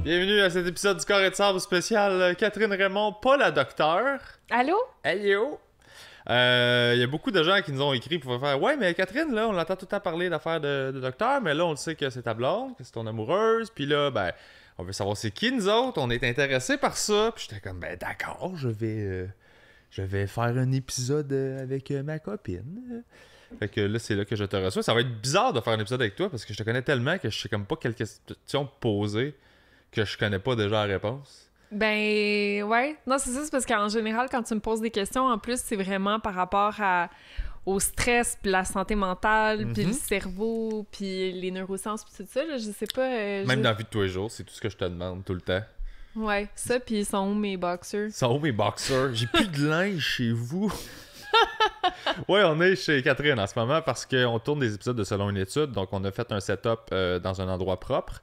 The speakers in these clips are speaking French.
Bienvenue à cet épisode du Carré de Sable spécial Catherine Raymond, pas la docteure. Allô? Allô? Il y a beaucoup de gens qui nous ont écrit pour faire « Ouais, mais Catherine, là, on l'entend tout le temps parler d'affaires de docteur, mais là, on le sait que c'est ta blonde, que c'est ton amoureuse, puis là, ben, on veut savoir c'est qui nous autres, on est intéressés par ça. » Puis j'étais comme « Ben d'accord, je vais faire un épisode avec ma copine. » Fait que là, c'est là que je te reçois. Ça va être bizarre de faire un épisode avec toi parce que je te connais tellement que je sais comme pas quelle question poser que je connais pas déjà la réponse. Ben, ouais. Non, c'est ça, c'est parce qu'en général, quand tu me poses des questions, en plus, c'est vraiment par rapport au stress, puis la santé mentale, puis le cerveau, puis les neurosciences, puis tout ça, là, je sais pas... Même dans la vie de tous les jours, c'est tout ce que je te demande tout le temps. Ouais, ça, puis ils sont où mes boxers? Ils sont où mes boxers? J'ai plus de linge chez vous. Ouais, on est chez Catherine en ce moment parce qu'on tourne des épisodes de Selon une étude, donc on a fait un setup dans un endroit propre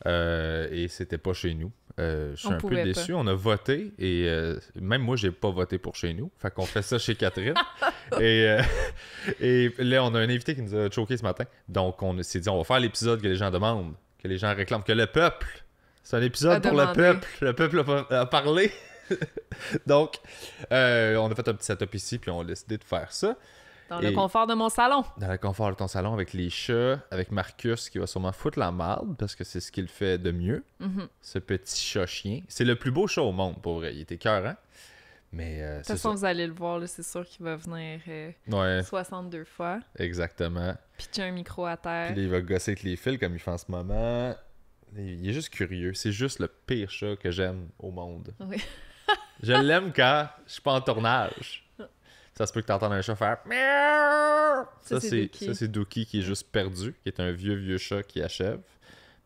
et c'était pas chez nous. Je suis un peu déçu. On a voté et même moi, j'ai pas voté pour chez nous. Fait qu'on fait ça chez Catherine. et là, on a un invité qui nous a choqué ce matin. Donc, on s'est dit, on va faire l'épisode que les gens demandent, que les gens réclament, que le peuple. C'est un épisode pour le peuple. Le peuple a parlé. Donc, on a fait un petit setup ici, puis on a décidé de faire ça. Dans le confort de mon salon. Dans le confort de ton salon, avec les chats, avec Marcus qui va sûrement foutre la marde, parce que c'est ce qu'il fait de mieux. Ce petit chat-chien. C'est le plus beau chat au monde, pour vrai. Il était écœurant. Mais de toute façon, vous allez le voir, là, c'est sûr qu'il va venir 62 fois. Exactement. Pitcher un micro à terre. Puis là, il va gosser avec les fils comme il fait en ce moment. Il est juste curieux. C'est juste le pire chat que j'aime au monde. Oui. Je l'aime quand je suis pas en tournage. Ça se peut que t'entendes un chat faire miaou. Ça c'est Dookie qui est juste perdu, qui est un vieux chat qui achève,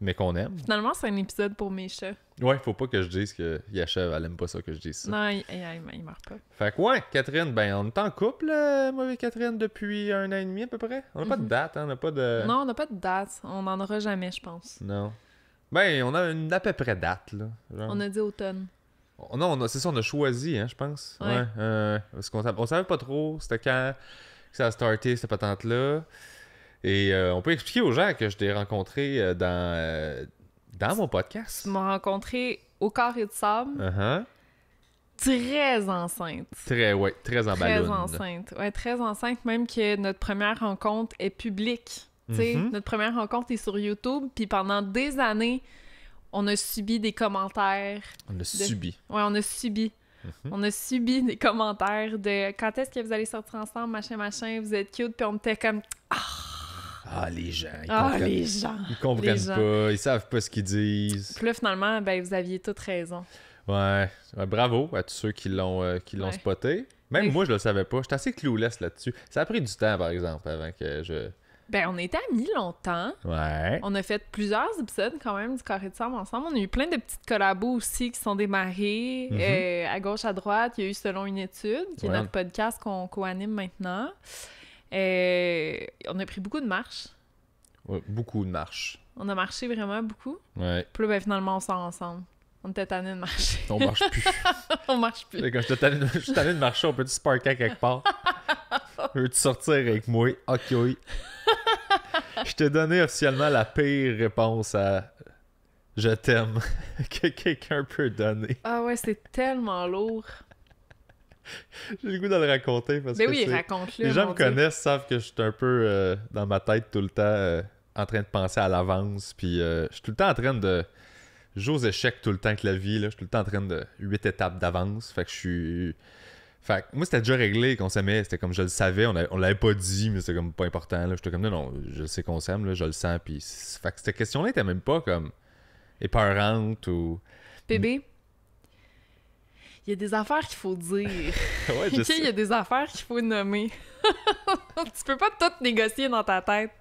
mais qu'on aime. Finalement, c'est un épisode pour mes chats. Ouais, faut pas que je dise qu'il achève, elle aime pas ça que je dise ça. Non, il meurt pas. Fait que ouais, Catherine, ben on est en couple, moi et Catherine, depuis 1 an et demi à peu près. On n'a pas de date, hein, on n'a pas de... Non, on n'a pas de date. On n'en aura jamais, je pense. Non. Ben, on a une à peu près date, là. Genre... On a dit automne. Non, c'est ça, on a choisi, hein, je pense. Ouais. Parce on savait pas trop c'était quand que ça a starté, cette patente-là. Et on peut expliquer aux gens que je t'ai rencontré dans mon podcast. Tu m'as rencontré au Carré de Sable. Très enceinte. Très en ballon. Très enceinte. Ouais, très enceinte, même que notre première rencontre est publique. Notre première rencontre est sur YouTube, puis pendant des années... On a subi des commentaires. On a subi. Ouais, on a subi. On a subi des commentaires de quand est-ce que vous allez sortir ensemble, machin, vous êtes cute, puis on était comme les gens. Les gens. Ils comprennent pas, ils savent pas ce qu'ils disent. Puis là, finalement, ben vous aviez toutes raison. Ouais, bravo à tous ceux qui l'ont spoté. Même moi, je le savais pas. J'étais assez clueless là-dessus. Ça a pris du temps, par exemple, avant que je... Ben, on était amis longtemps. Ouais. On a fait plusieurs épisodes quand même du Carré de Sable ensemble. On a eu plein de petites collabos aussi qui sont démarrées à gauche, à droite. Il y a eu Selon une étude, qui est notre podcast qu'on co-anime maintenant. On a pris beaucoup de marches. Ouais, beaucoup de marches. On a marché vraiment beaucoup. Ouais. Puis là, ben, finalement, on sort ensemble. On était tannés de marcher. On marche plus. On marche plus. Quand je suis tanné de marcher, on peut-tu se parker à quelque part? Veux-tu sortir avec moi? Ok, oui. Je t'ai donné officiellement la pire réponse à « Je t'aime » que quelqu'un peut donner. Ah ouais, c'est tellement lourd. J'ai le goût de le raconter parce que raconte-le. Les gens me connaissent, savent que je suis un peu dans ma tête tout le temps en train de penser à l'avance. Puis je suis tout le temps en train de... Je joue aux échecs tout le temps avec la vie. Là. Je suis tout le temps en train de 8 étapes d'avance. Fait que je suis... Fait que moi, c'était déjà réglé qu'on s'aimait. C'était comme je le savais. On l'avait pas dit, mais c'était comme pas important. Là. J'étais comme non, je sais qu'on s'aime. Là, je le sens. Puis... Fait que cette question-là était même pas comme épeurante ou... Bébé, il y a des affaires qu'il faut dire. Ouais, je sais. Il y a des affaires qu'il faut nommer. Tu peux pas tout négocier dans ta tête.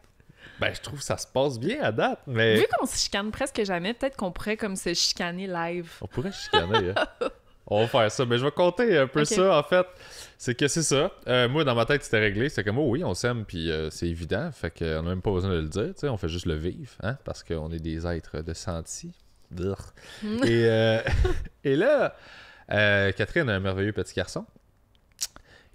Ben, je trouve que ça se passe bien à date, mais... Vu qu'on se chicane presque jamais, peut-être qu'on pourrait comme se chicaner live. On pourrait chicaner, hein. On va faire ça. Mais je vais compter un peu ça, en fait. C'est que c'est ça. Moi, dans ma tête, c'était réglé. C'était comme, oh oui, on s'aime, puis c'est évident. Fait qu'on n'a même pas besoin de le dire, tu sais. On fait juste le vivre, hein, parce qu'on est des êtres de senti. Et là, Catherine a un merveilleux petit garçon.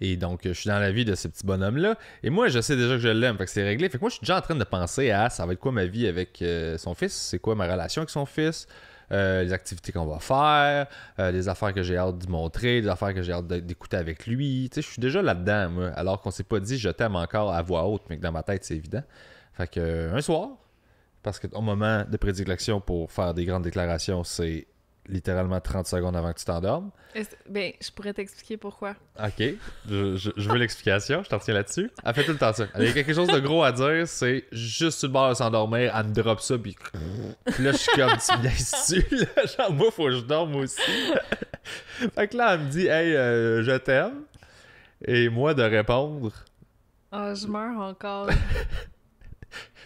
Et donc, je suis dans la vie de ce petit bonhomme-là. Et moi, je sais déjà que je l'aime, fait que c'est réglé. Fait que moi, je suis déjà en train de penser à ça va être quoi ma vie avec son fils, c'est quoi ma relation avec son fils, les activités qu'on va faire, les affaires que j'ai hâte d'y montrer, les affaires que j'ai hâte d'écouter avec lui. Tu sais, je suis déjà là-dedans, moi, alors qu'on s'est pas dit « je t'aime » encore à voix haute, mais que dans ma tête, c'est évident. Fait que un soir, parce que ton moment de prédilection pour faire des grandes déclarations, c'est littéralement 30 secondes avant que tu t'endormes. Ben, je pourrais t'expliquer pourquoi. OK. Je veux l'explication. Je t'en tiens là-dessus. Elle fait tout le temps ça. Elle a quelque chose de gros à dire. C'est juste sur le bord de s'endormir. Elle me drop ça. Puis là, je suis comme, tu me niaises-tu? Là? Genre, moi, faut que je dorme aussi. Fait que là, elle me dit, hey, je t'aime. Et moi, de répondre. Ah, je meurs encore.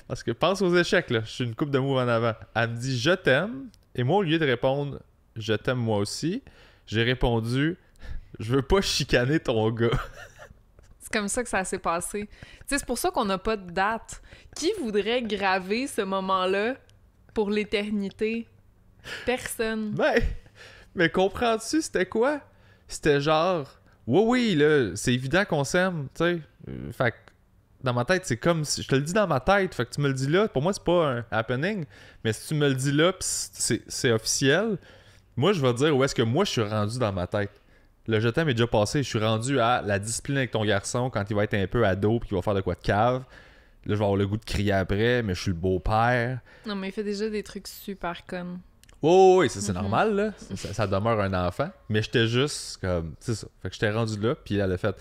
Parce que pense aux échecs, là. Je suis une coupe de mots en avant. Elle me dit, je t'aime. Et moi, au lieu de répondre « Je t'aime moi aussi », j'ai répondu « Je veux pas chicaner ton gars ». C'est comme ça que ça s'est passé. Tu sais, c'est pour ça qu'on n'a pas de date. Qui voudrait graver ce moment-là pour l'éternité? Personne. Ben, mais comprends-tu, c'était quoi? C'était genre « Oui, là, c'est évident qu'on s'aime, tu sais. Fait que dans ma tête, c'est comme si... Je te le dis dans ma tête, fait que tu me le dis là. Pour moi, c'est pas un happening, mais si tu me le dis là, pis c'est officiel, moi, je vais dire où est-ce que moi, je suis rendu dans ma tête. Le je t'aime est déjà passé. Je suis rendu à la discipline avec ton garçon quand il va être un peu ado pis qu'il va faire de quoi de cave. Là, je vais avoir le goût de crier après, mais je suis le beau-père. Non, mais il fait déjà des trucs super connes. Oh, oui, ça, c'est normal, là. Ça demeure un enfant. Mais j'étais juste comme... C'est ça. Fait que j'étais rendu là, puis elle a fait...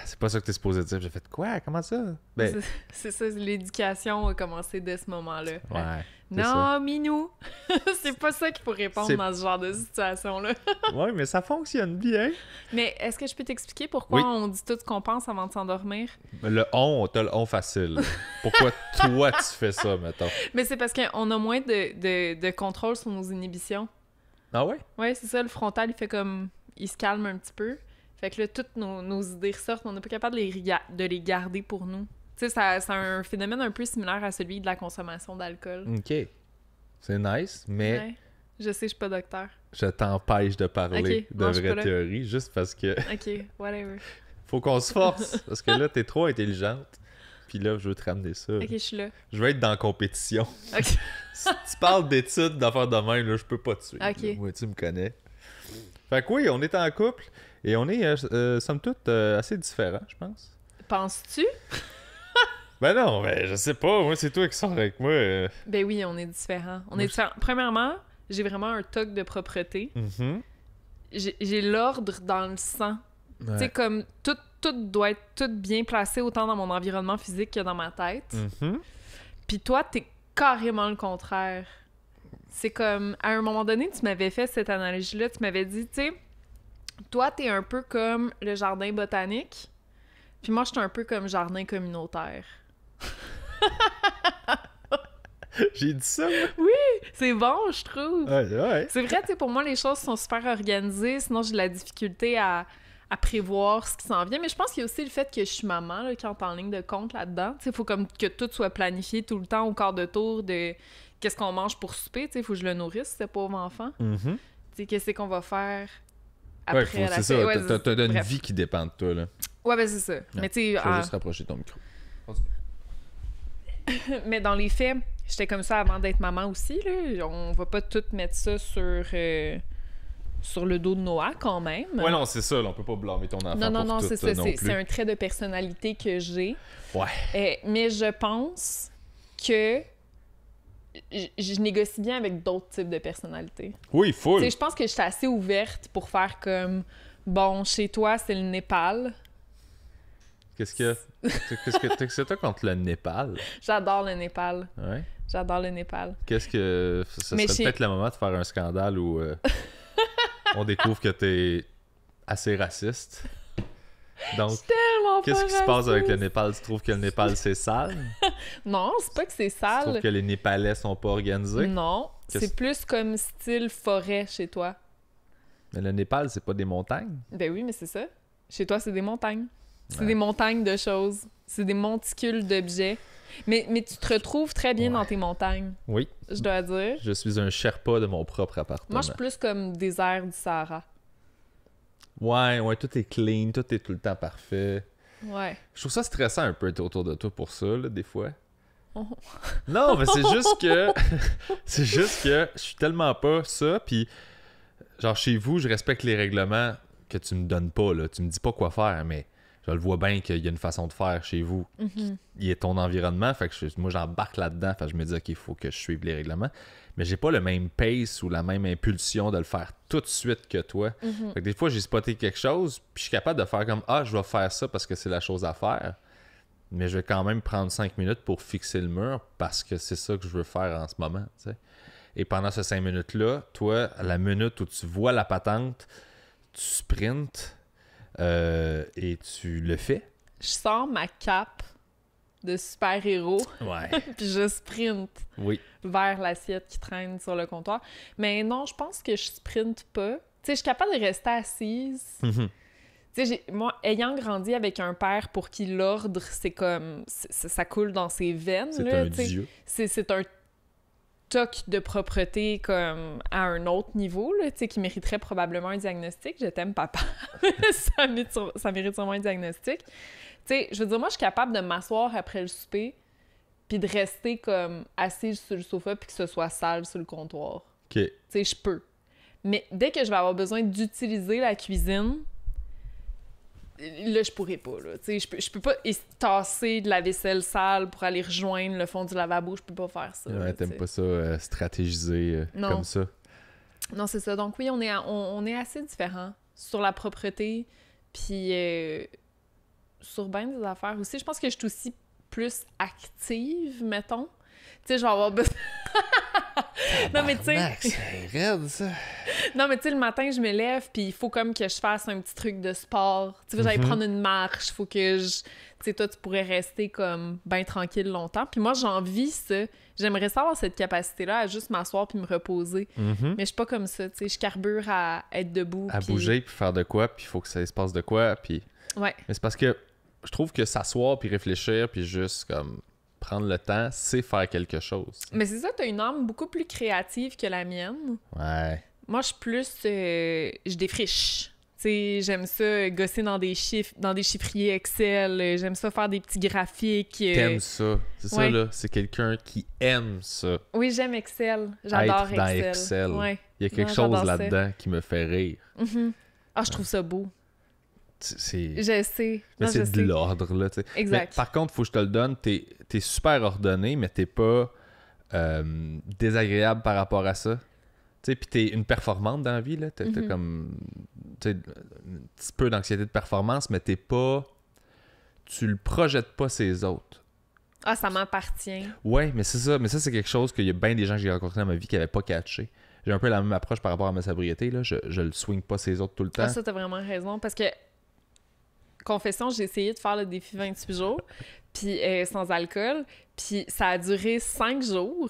C'est pas ça que t'es supposé dire. J'ai fait quoi? Comment ça? Ben... C'est ça, l'éducation a commencé dès ce moment-là. Ouais. Non, ça. Minou! C'est pas ça qu'il faut répondre dans ce genre de situation-là. Ouais, mais ça fonctionne bien. Mais est-ce que je peux t'expliquer pourquoi Oui. on dit tout ce qu'on pense avant de s'endormir? Le on, t'as le on facile. Pourquoi toi tu fais ça, mettons? Mais c'est parce qu'on a moins de contrôle sur nos inhibitions. Ah ouais? Ouais, c'est ça, le frontal, il fait comme... Il se calme un petit peu. Fait que là, toutes nos idées ressortent, on n'est pas capable de les garder pour nous. Tu sais, c'est un phénomène un peu similaire à celui de la consommation d'alcool. OK. C'est nice, mais Ouais. Je sais, je suis pas docteur. je t'empêche de parler Ok, de non, je suis vraies pas là. théories juste parce que OK, whatever. faut qu'on se force. Parce que là, t'es trop intelligente. Puis là, je veux te ramener ça. OK, je suis là. Je veux être dans la compétition. OK. Si tu parles d'études, d'affaires de même, là, je peux pas te suivre. Ok. Là. Moi, tu me connais. Fait que oui, on est en couple et on est, somme toute, assez différents, je pense. Penses-tu? Ben non, ben je sais pas. Moi, c'est toi qui sors avec moi. Ben oui, on est différents. On Moi, est différents. Premièrement, j'ai vraiment un toc de propreté. Mhm. J'ai l'ordre dans le sang. Ouais. Tu sais, comme tout doit être tout bien placé autant dans mon environnement physique que dans ma tête. Mhm. Puis toi, t'es carrément le contraire. C'est comme, à un moment donné, tu m'avais fait cette analogie-là, tu m'avais dit, tu sais, toi, t'es un peu comme le jardin botanique, puis moi, je suis un peu comme jardin communautaire. J'ai dit ça, moi? C'est bon, je trouve. Ouais. C'est vrai, tu sais, pour moi, les choses sont super organisées, sinon j'ai de la difficulté à prévoir ce qui s'en vient. Mais je pense qu'il y a aussi le fait que je suis maman, là, qui entre en ligne de compte là-dedans. Tu sais, il faut comme que tout soit planifié tout le temps au quart de tour de qu'est-ce qu'on mange pour souper. Tu sais, il faut que je le nourrisse, ce pauvre enfant. Mhm. Tu sais, qu'est-ce qu'on va faire après Ouais, c'est ça. Ouais, T'as une bref. vie qui dépend de toi, là. Ouais, ben c'est ça. Mais tu sais, Je vais juste rapprocher ton micro. mais dans les faits, j'étais comme ça avant d'être maman aussi, là. On va pas tout mettre ça sur le dos de Noah, quand même. Ouais, non, c'est ça, là, on peut pas blâmer ton enfant Non, pour c'est tout, ça. non C'est plus. un trait de personnalité que j'ai. Ouais. Mais je pense que je négocie bien avec d'autres types de personnalités. Oui, full. Tu sais, je pense que je suis assez ouverte pour faire comme, bon, chez toi, c'est le Népal. Qu'est-ce que t'as contre le Népal? J'adore le Népal. Ouais. J'adore le Népal. Qu'est-ce que... Ce Mais serait peut-être le moment de faire un scandale où on découvre que t'es assez raciste. Donc, Tellement qu'est-ce pas qui se passe avec le raciste. Népal? Tu trouves que le Népal, c'est sale? Non, c'est pas que c'est Tu trouves sale. que les Népalais sont pas organisés? Non, Qu'est-ce- c'est plus comme style forêt chez toi. Mais le Népal, c'est pas des montagnes? Ben oui, mais c'est ça. Chez toi, c'est des montagnes. C'est Ouais. des montagnes de choses. C'est des monticules d'objets. Mais tu te retrouves très bien dans tes montagnes, Oui. je dois dire. Je suis un Sherpa de mon propre appartement. Moi, je suis plus comme désert du Sahara. Ouais, tout est clean, tout est tout le temps parfait. Ouais. Je trouve ça stressant un peu d'être autour de toi pour ça, là, des fois. Non, mais c'est juste que... c'est juste que je suis tellement pas ça, puis genre chez vous, je respecte les règlements que tu me donnes pas, là. Tu me dis pas quoi faire, mais je le vois bien qu'il y a une façon de faire chez vous. Il est ton environnement, fait que moi j'embarque là-dedans, fait que je me dis ok, il faut que je suive les règlements. Mais j'ai pas le même pace ou la même impulsion de le faire tout de suite que toi. Fait que des fois, j'ai spoté quelque chose, puis je suis capable de faire comme ah, je vais faire ça parce que c'est la chose à faire. Mais je vais quand même prendre 5 minutes pour fixer le mur parce que c'est ça que je veux faire en ce moment, tu sais. Et pendant ces 5 minutes-là, toi, à la minute où tu vois la patente, tu sprintes et tu le fais. Je sors ma cape de super-héros, Ouais. puis je sprinte Oui. vers l'assiette qui traîne sur le comptoir. Mais non, je pense que je sprinte pas. Tu sais, je suis capable de rester assise. Tu sais, moi, ayant grandi avec un père pour qui l'ordre, c'est comme... ça coule dans ses veines, C'est là, un dieu. C'est un toc de propreté comme à un autre niveau, là, tu sais, qui mériterait probablement un diagnostic. Je t'aime, papa. ça mérite sûrement un diagnostic. Tu sais, je veux dire, moi, je suis capable de m'asseoir après le souper puis de rester comme assise sur le sofa puis que ce soit sale sur le comptoir. OK. Tu sais, je peux. Mais dès que je vais avoir besoin d'utiliser la cuisine, là, je pourrais pas, là. Tu sais, je peux pas tasser de la vaisselle sale pour aller rejoindre le fond du lavabo. Je peux pas faire ça. Ouais, t'aimes pas ça stratégiser comme ça. Non, c'est ça. Donc oui, on est assez différents sur la propreté puis sur bien des affaires aussi. Je pense que je suis aussi plus active, mettons. Tu sais, je vais avoir besoin... Non, mais tu sais... C'est raide, ça! Non, mais tu sais, le matin, je me lève, puis il faut comme que je fasse un petit truc de sport. Tu sais, j'allais prendre une marche, faut que je... Tu sais, toi, tu pourrais rester comme bien tranquille longtemps. Puis moi, j'envie ça. J'aimerais ça avoir cette capacité-là à juste m'asseoir puis me reposer. Mais je suis pas comme ça, tu sais. Je carbure à être debout. À bouger, puis faire de quoi, puis il faut que ça se passe de quoi, puis... Ouais. Mais c'est parce que je trouve que s'asseoir, puis réfléchir, puis juste comme... prendre le temps, c'est faire quelque chose. Mais c'est ça, t'as une âme beaucoup plus créative que la mienne. Ouais. Moi, je suis plus... je défriche. Tu sais, j'aime ça gosser dans des chiffres, dans des chiffriers Excel. J'aime ça faire des petits graphiques. T'aimes ça. C'est ça, là. C'est quelqu'un qui aime ça. Oui, j'aime Excel. J'adore Être dans Excel. Ouais. Il y a quelque chose là-dedans qui me fait rire. Ah, je trouve ça beau. C'est... Je sais. Mais non, c'est je de sais. l'ordre, là, tu sais. Exact. Mais, par contre, faut que je te le donne, t'es super ordonné, mais t'es pas désagréable par rapport à ça. Tu sais, pis t'es une performante dans la vie, là. T'as comme... Tu sais, un petit peu d'anxiété de performance, mais t'es pas... Tu le projettes pas ses autres. Ah, ça m'appartient. Ouais, mais c'est ça. Mais ça, c'est quelque chose qu'il y a bien des gens que j'ai rencontrés dans ma vie qui n'avaient pas catché. J'ai un peu la même approche par rapport à ma sobriété, là. Je le swing pas ses autres tout le temps. Ah, ça, t'as vraiment raison. Parce que, confession, j'ai essayé de faire le défi 28 jours, puis sans alcool, puis ça a duré 5 jours.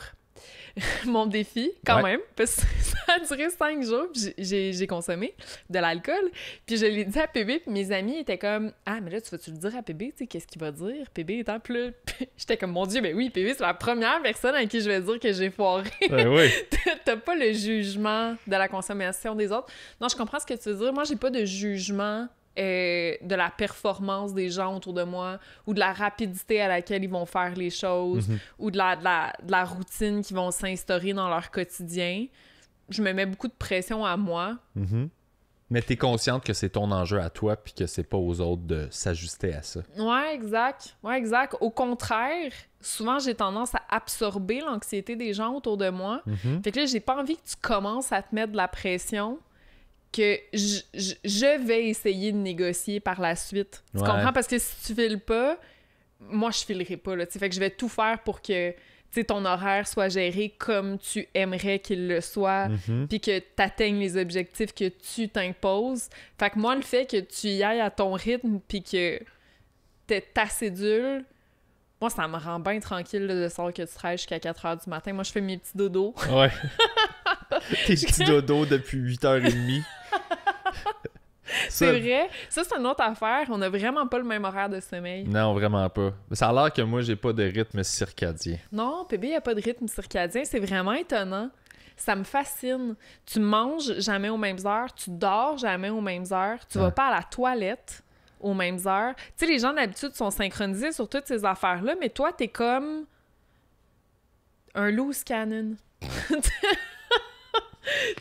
Mon défi, quand même, parce que ça a duré 5 jours, puis j'ai consommé de l'alcool, puis je l'ai dit à PB, puis mes amis étaient comme « Ah, mais là, tu vas-tu le dire à PB, tu sais, qu'est-ce qu'il va dire? PB étant plus... » J'étais comme « Mon Dieu, ben oui, PB, c'est la première personne à qui je vais dire que j'ai foiré. » Oui. T'as pas le jugement de la consommation des autres. Non, je comprends ce que tu veux dire. Moi, j'ai pas de jugement de la performance des gens autour de moi ou de la rapidité à laquelle ils vont faire les choses ou de la routine qu'ils vont s'instaurer dans leur quotidien. Je me mets beaucoup de pression à moi. Mais t'es consciente que c'est ton enjeu à toi puis que c'est pas aux autres de s'ajuster à ça. Ouais, exact. Ouais, exact. Au contraire, souvent, j'ai tendance à absorber l'anxiété des gens autour de moi. Fait que là, j'ai pas envie que tu commences à te mettre de la pression que je vais essayer de négocier par la suite. Tu comprends? Parce que si tu files pas, moi, je filerai pas, là. Fait que je vais tout faire pour que ton horaire soit géré comme tu aimerais qu'il le soit, puis que tu atteignes les objectifs que tu t'imposes. Fait que moi, le fait que tu y ailles à ton rythme, puis que t'aies ta cédule, moi, ça me rend bien tranquille là, de savoir que tu travailles jusqu'à 4h du matin. Moi, je fais mes petits dodos. Ouais. Tes petits dodos depuis 8h30. C'est vrai. Ça, c'est une autre affaire. On n'a vraiment pas le même horaire de sommeil. Non, vraiment pas. Ça a l'air que moi, j'ai pas de rythme circadien. Non, PB, il n'y a pas de rythme circadien. C'est vraiment étonnant. Ça me fascine. Tu manges jamais aux mêmes heures. Tu dors jamais aux mêmes heures. Tu vas pas à la toilette aux mêmes heures. Tu sais, les gens d'habitude sont synchronisés sur toutes ces affaires-là, mais toi, t'es comme Un loose cannon.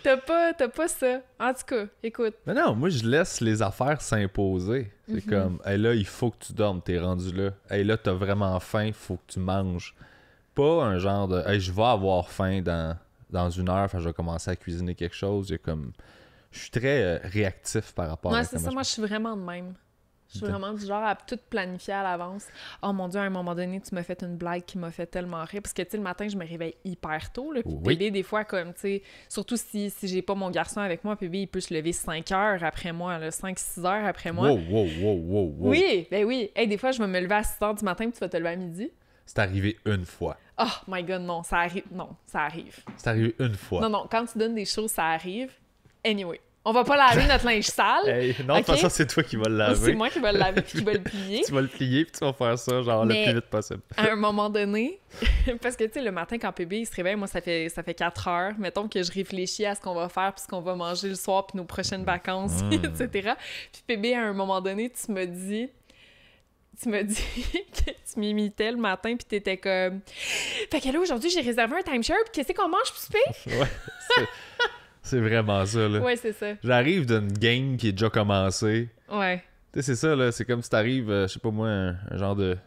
T'as pas ça. En tout cas, écoute. Mais non, moi, je laisse les affaires s'imposer. C'est comme, hey, là, il faut que tu dormes, t'es rendu là. Hey, là, t'as vraiment faim, faut que tu manges. Pas un genre de, hey, je vais avoir faim dans une heure, je vais commencer à cuisiner quelque chose. Je suis très réactif par rapport à Ouais, c'est ça. Moi, je suis vraiment de même. Je suis vraiment du genre à tout planifier à l'avance. Oh mon Dieu, à un moment donné, tu m'as fait une blague qui m'a fait tellement rire. Parce que, tu sais, le matin, je me réveille hyper tôt. Là, puis bébé, des fois, comme, tu sais, surtout si j'ai pas mon garçon avec moi, bébé, il peut se lever 5 heures après moi, 5-6 heures après moi. Wow. Oui, ben oui. Hey, des fois, je vais me lever à 6 heures du matin, puis tu vas te lever à midi. C'est arrivé une fois. Oh my God, non, ça arrive. Non, ça arrive. C'est arrivé une fois. Non, quand tu donnes des choses, ça arrive. Anyway. On va pas laver notre linge sale. Hey, non, de toute façon, c'est toi qui vas le laver. C'est moi qui vais le laver puis qui va le plier. Tu vas le plier puis tu vas faire ça genre le plus vite possible. À un moment donné, parce que tu sais, le matin quand bébé il se réveille, moi ça fait 4 heures. Mettons que je réfléchis à ce qu'on va faire puis ce qu'on va manger le soir puis nos prochaines vacances, etc. Puis bébé, à un moment donné, tu me dis que tu m'imitais le matin puis t'étais comme... Fait que là, aujourd'hui, j'ai réservé un timeshare puis qu'est-ce qu'on mange pour souper? Ouais, c'est vraiment ça, là. Ouais, c'est ça. J'arrive d'une game qui est déjà commencée. Ouais. Tu sais, c'est ça, là. C'est comme si t'arrives, je sais pas moi, un genre de...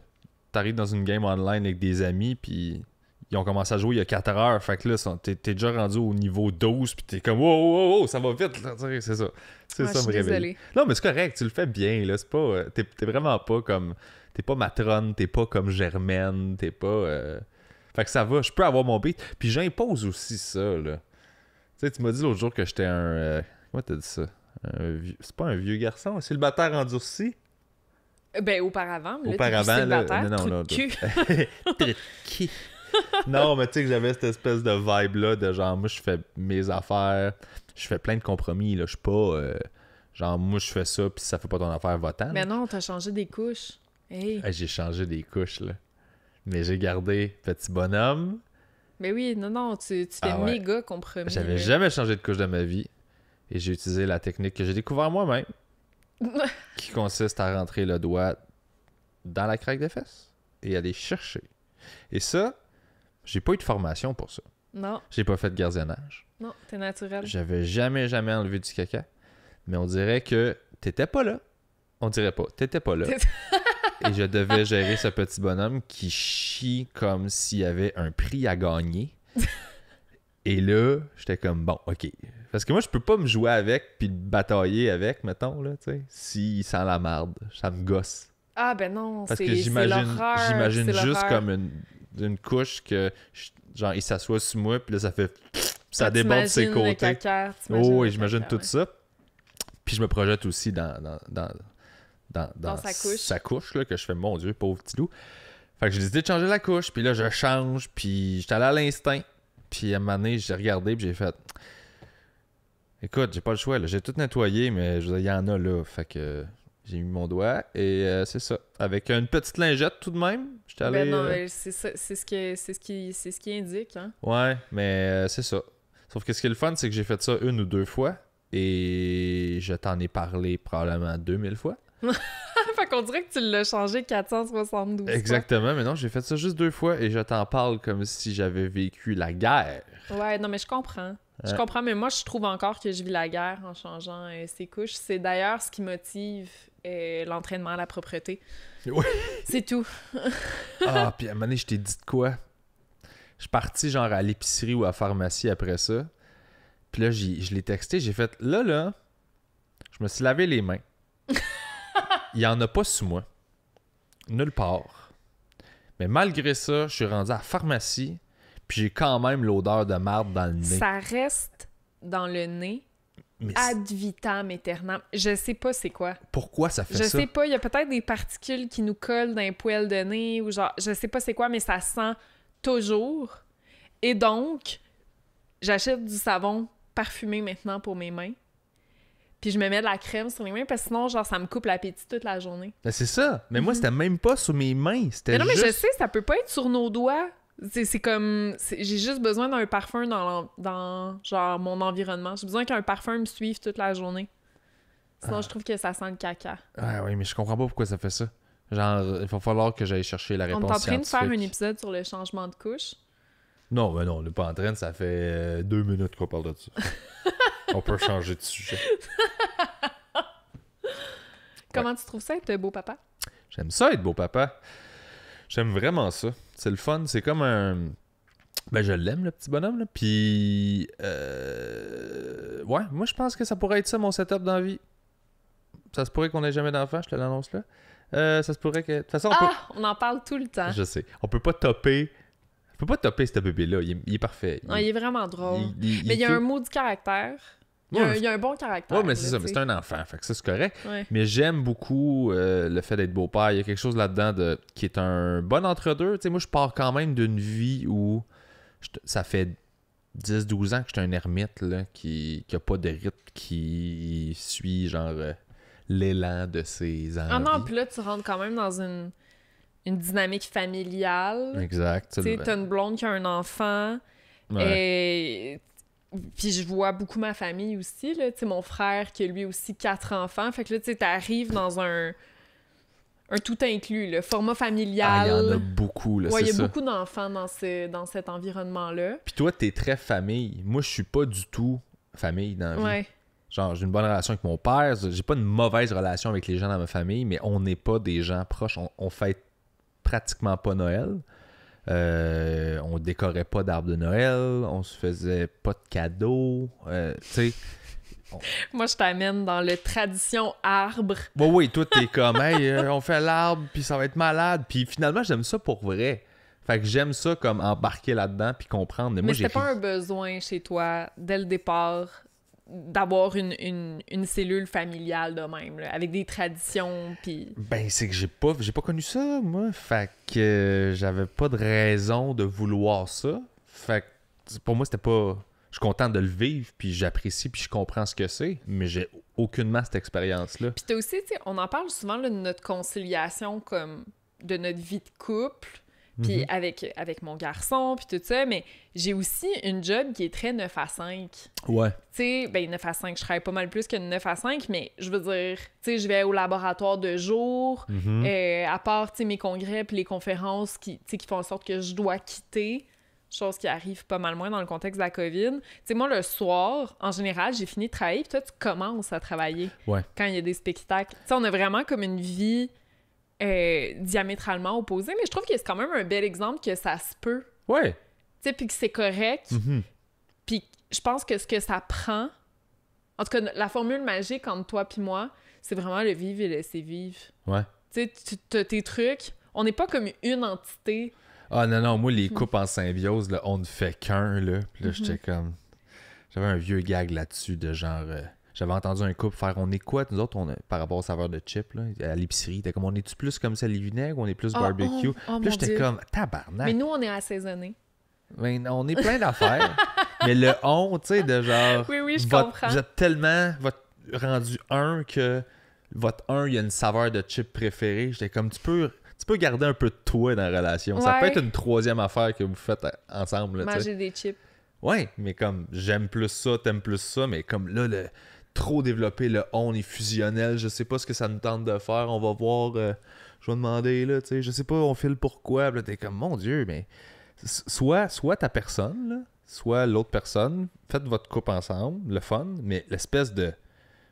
T'arrives dans une game online avec des amis, puis ils ont commencé à jouer il y a 4 heures. Fait que là, t'es déjà rendu au niveau 12, puis t'es comme « Wow, ça va vite! » C'est ça. C'est ça, me réveiller. Désolée. Non, mais c'est correct, tu le fais bien, là. C'est pas... T'es vraiment pas comme... T'es pas matrone, t'es pas comme Germaine, t'es pas... Fait que ça va, je peux avoir mon beat. Puis j'impose aussi ça, là. Tu sais, tu m'as dit l'autre jour que j'étais un... comment t'as dit ça? C'est pas un vieux garçon, un célibataire endurci? Ben, auparavant. Là, Auparavant, là... Non, Non, mais tu sais que j'avais cette espèce de vibe-là de genre, moi, je fais mes affaires, je fais plein de compromis, là. Je suis pas... genre, moi, je fais ça, puis si ça fait pas ton affaire, va-t'en. Mais non, t'as changé des couches. Hey. J'ai changé des couches, là. Mais j'ai gardé petit bonhomme... Mais oui, non, tu fais méga compromis. J'avais jamais changé de couche de ma vie. Et j'ai utilisé la technique que j'ai découvert moi-même. Qui consiste à rentrer le doigt dans la craque des fesses et aller chercher. Et ça, j'ai pas eu de formation pour ça. Non. J'ai pas fait de gardiennage. Non, t'es naturel. J'avais jamais enlevé du caca. Mais on dirait que t'étais pas là. On dirait pas. T'étais pas là. Et je devais gérer ce petit bonhomme qui chie comme s'il y avait un prix à gagner. Et là, j'étais comme, bon, OK. Parce que moi, je peux pas me jouer avec puis batailler avec, mettons, là, tu sais. S'il sent la marde, ça me gosse. Ah, ben non, parce c'est que j'imagine juste l'horreur. comme une couche que, genre, il s'assoit sur moi, puis là, ça fait... Ça ah, déborde de ses côtés. Caca, oh, oui, j'imagine tout ça. Puis je me projette aussi dans sa couche, là, que je fais, mon Dieu, pauvre petit loup. Fait que j'ai décidé de changer la couche, puis là, je change, puis j'étais allé à l'instinct. Puis à un moment donné, j'ai regardé, puis j'ai fait... Écoute, j'ai pas le choix, là. J'ai tout nettoyé, mais il y en a, là. Fait que j'ai mis mon doigt, et c'est ça. Avec une petite lingette, tout de même. J'étais allé... Ben non, c'est ça, c'est ce qui indique, hein. Ouais, mais c'est ça. Sauf que ce qui est le fun, c'est que j'ai fait ça 1 ou 2 fois, et je t'en ai parlé probablement 2000 fois. Fait qu'on dirait que tu l'as changé 472 fois. Exactement, mais non, j'ai fait ça juste 2 fois et je t'en parle comme si j'avais vécu la guerre. Ouais, non, mais je comprends. Je comprends, mais moi, je trouve encore que je vis la guerre en changeant ces couches. C'est d'ailleurs ce qui motive l'entraînement à la propreté. Ouais. C'est tout. Ah, puis à un moment donné, je t'ai dit de quoi? Je suis parti genre à l'épicerie ou à la pharmacie après ça. Puis là, je l'ai texté, j'ai fait, là, je me suis lavé les mains. Il n'y en a pas sous moi. Nulle part. Mais malgré ça, je suis rendu à la pharmacie, puis j'ai quand même l'odeur de marde dans le nez. Ça reste dans le nez ad vitam aeternam. Je sais pas c'est quoi. Pourquoi ça fait ça? Je sais pas, il y a peut-être des particules qui nous collent dans les poils de nez, ou genre, je sais pas c'est quoi, mais ça sent toujours. Et donc, j'achète du savon parfumé maintenant pour mes mains. Puis je me mets de la crème sur mes mains parce que sinon, genre, ça me coupe l'appétit toute la journée. Ben c'est ça. Mais moi, c'était même pas sur mes mains. C'était mais non, juste... mais je sais, ça peut pas être sur nos doigts. C'est comme... j'ai juste besoin d'un parfum dans genre, mon environnement. J'ai besoin qu'un parfum me suive toute la journée. Sinon, je trouve que ça sent le caca. Ah oui, mais je comprends pas pourquoi ça fait ça. Genre, il va falloir que j'aille chercher la réponse On est en train scientifique. de faire un épisode sur le changement de couche. Non, mais non, on n'est pas en train, ça fait 2 minutes qu'on parle de ça. On peut changer de sujet. Comment tu trouves ça être beau papa? J'aime ça être beau papa. J'aime vraiment ça. C'est le fun. C'est comme un... Ben, je l'aime, le petit bonhomme, là. Puis... Ouais, moi, je pense que ça pourrait être ça, mon setup dans la vie. Ça se pourrait qu'on ait jamais d'enfant, je te l'annonce là. Ça se pourrait que... De toute façon, on en parle tout le temps. Je sais. On peut pas topper... On peut pas topper ce bébé-là. Il est parfait. Il est vraiment drôle. Mais il y a un mot du caractère. Il y a un bon caractère. Oui, mais c'est ça. Mais c'est un enfant. Fait que ça, c'est correct. Ouais. Mais j'aime beaucoup le fait d'être beau-père. Il y a quelque chose là-dedans qui est un bon entre-deux. Tu sais, moi, je pars quand même d'une vie où ça fait 10-12 ans que je suis un ermite là, qui a pas de rythme, qui suit genre l'élan de ses envies. Ah non, puis là, tu rentres quand même dans une dynamique familiale. Exact. Tu sais, t'as une blonde qui a un enfant. Ouais. Puis je vois beaucoup ma famille aussi, là. Tu sais, mon frère qui a lui aussi 4 enfants. Fait que là, tu sais, t'arrives dans un tout inclus, le format familial. Il y en a beaucoup, là, ouais, c'est ça. Il y a beaucoup d'enfants dans cet environnement-là. Puis toi, t'es très famille. Moi, je suis pas du tout famille dans la vie. Ouais. Genre, j'ai une bonne relation avec mon père. J'ai pas une mauvaise relation avec les gens dans ma famille, mais on n'est pas des gens proches. On fête pratiquement pas Noël. On décorait pas d'arbre de Noël. On se faisait pas de cadeaux. Tu sais... Moi, je t'amène dans le tradition arbre. Bon, oui, toi, t'es comme, hey, on fait l'arbre, puis ça va être malade. Puis finalement, j'aime ça pour vrai. Fait que j'aime ça comme embarquer là-dedans, puis comprendre. Mais moi, c'était pas un besoin chez toi, dès le départ, d'avoir une cellule familiale de même, là, avec des traditions, puis... Ben, c'est que j'ai pas connu ça, moi. Fait que j'avais pas de raison de vouloir ça. Fait que pour moi, c'était pas... Je suis content de le vivre, puis j'apprécie, puis je comprends ce que c'est, mais j'ai aucunement cette expérience-là. Puis t'as aussi, tu sais, on en parle souvent là, de notre conciliation, comme de notre vie de couple, puis avec mon garçon, puis tout ça, mais j'ai aussi une job qui est très 9 à 5. Ouais. Tu sais, ben 9 à 5, je travaille pas mal plus que 9 à 5, mais je veux dire, tu sais, je vais au laboratoire de jour, à part, tu sais, mes congrès puis les conférences qui font en sorte que je dois quitter, chose qui arrive pas mal moins dans le contexte de la COVID. Tu sais, moi, le soir, en général, j'ai fini de travailler, puis toi, tu commences à travailler quand il y a des spectacles. Tu sais, on a vraiment comme une vie diamétralement opposée, mais je trouve que c'est quand même un bel exemple que ça se peut. Ouais. Tu sais, puis que c'est correct. Puis je pense que ce que ça prend... En tout cas, la formule magique entre toi puis moi, c'est vraiment le vivre et laisser vivre. Ouais. Tu sais, tu as tes trucs. On n'est pas comme une entité... Ah non, moi, les couples en symbiose, là, on ne fait qu'un, là. Puis là, j'étais comme... J'avais un vieux gag là-dessus de genre... J'avais entendu un couple faire « On est quoi, nous autres, par rapport au saveur de chips, là, à l'épicerie? » T'es comme « On est-tu plus comme sel et vinaigre ou on est plus barbecue? » Puis là, j'étais comme « Tabarnak! » Mais nous, on est assaisonné. Ben, on est plein d'affaires. Mais le on, tu sais, de genre... Oui, je comprends. Vous êtes tellement rendu un que votre un, il y a une saveur de chip préférée. J'étais comme, tu peux garder un peu de toi dans la relation. Ouais. Ça peut être une troisième affaire que vous faites ensemble. Là, manger des chips. Ouais, mais comme, j'aime plus ça, t'aimes plus ça, mais comme là, trop développer le on est fusionnel, je sais pas ce que ça nous tente de faire, on va voir, je vais demander, là, tu sais, je sais pas, on file pourquoi, là, t'es comme, mon Dieu, mais soit ta personne, là, soit l'autre personne, faites votre couple ensemble, le fun, mais l'espèce de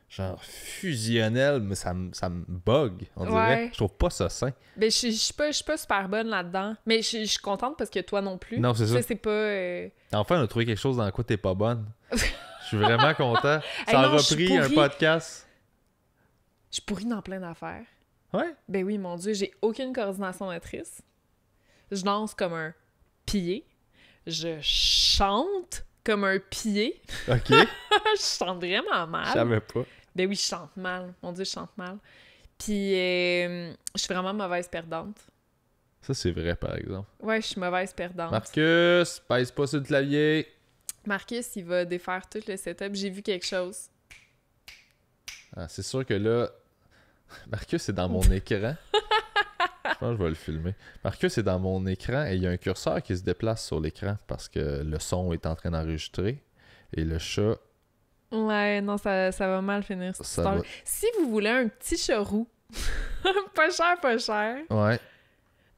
genre fusionnel, mais ça me bug, on dirait. Je trouve pas ça sain. Ben, je suis pas super bonne là-dedans. Mais je suis contente parce que toi non plus. Non, c'est ça. C'est pas... Enfin, on a trouvé quelque chose dans quoi t'es pas bonne. Je suis vraiment content. Ça a repris un podcast. Je pourris dans plein d'affaires. Ouais? Ben oui, mon Dieu, j'ai aucune coordination motrice. Je danse comme un pied. Je chante comme un pied. OK. Je chante vraiment mal. Je savais pas. Ben oui, je chante mal. Mon Dieu, je chante mal. Puis, je suis vraiment mauvaise perdante. Ça, c'est vrai, par exemple. Ouais, je suis mauvaise perdante. Marcus, pèse pas sur le clavier. Marcus, il va défaire tout le setup. J'ai vu quelque chose. Ah, c'est sûr que là... Marcus est dans mon écran. Je pense que je vais le filmer. Marcus est dans mon écran et il y a un curseur qui se déplace sur l'écran parce que le son est en train d'enregistrer. Et le chat... Ouais, non, ça va mal finir cette histoire. Si vous voulez un petit chat roux, pas cher. Ouais.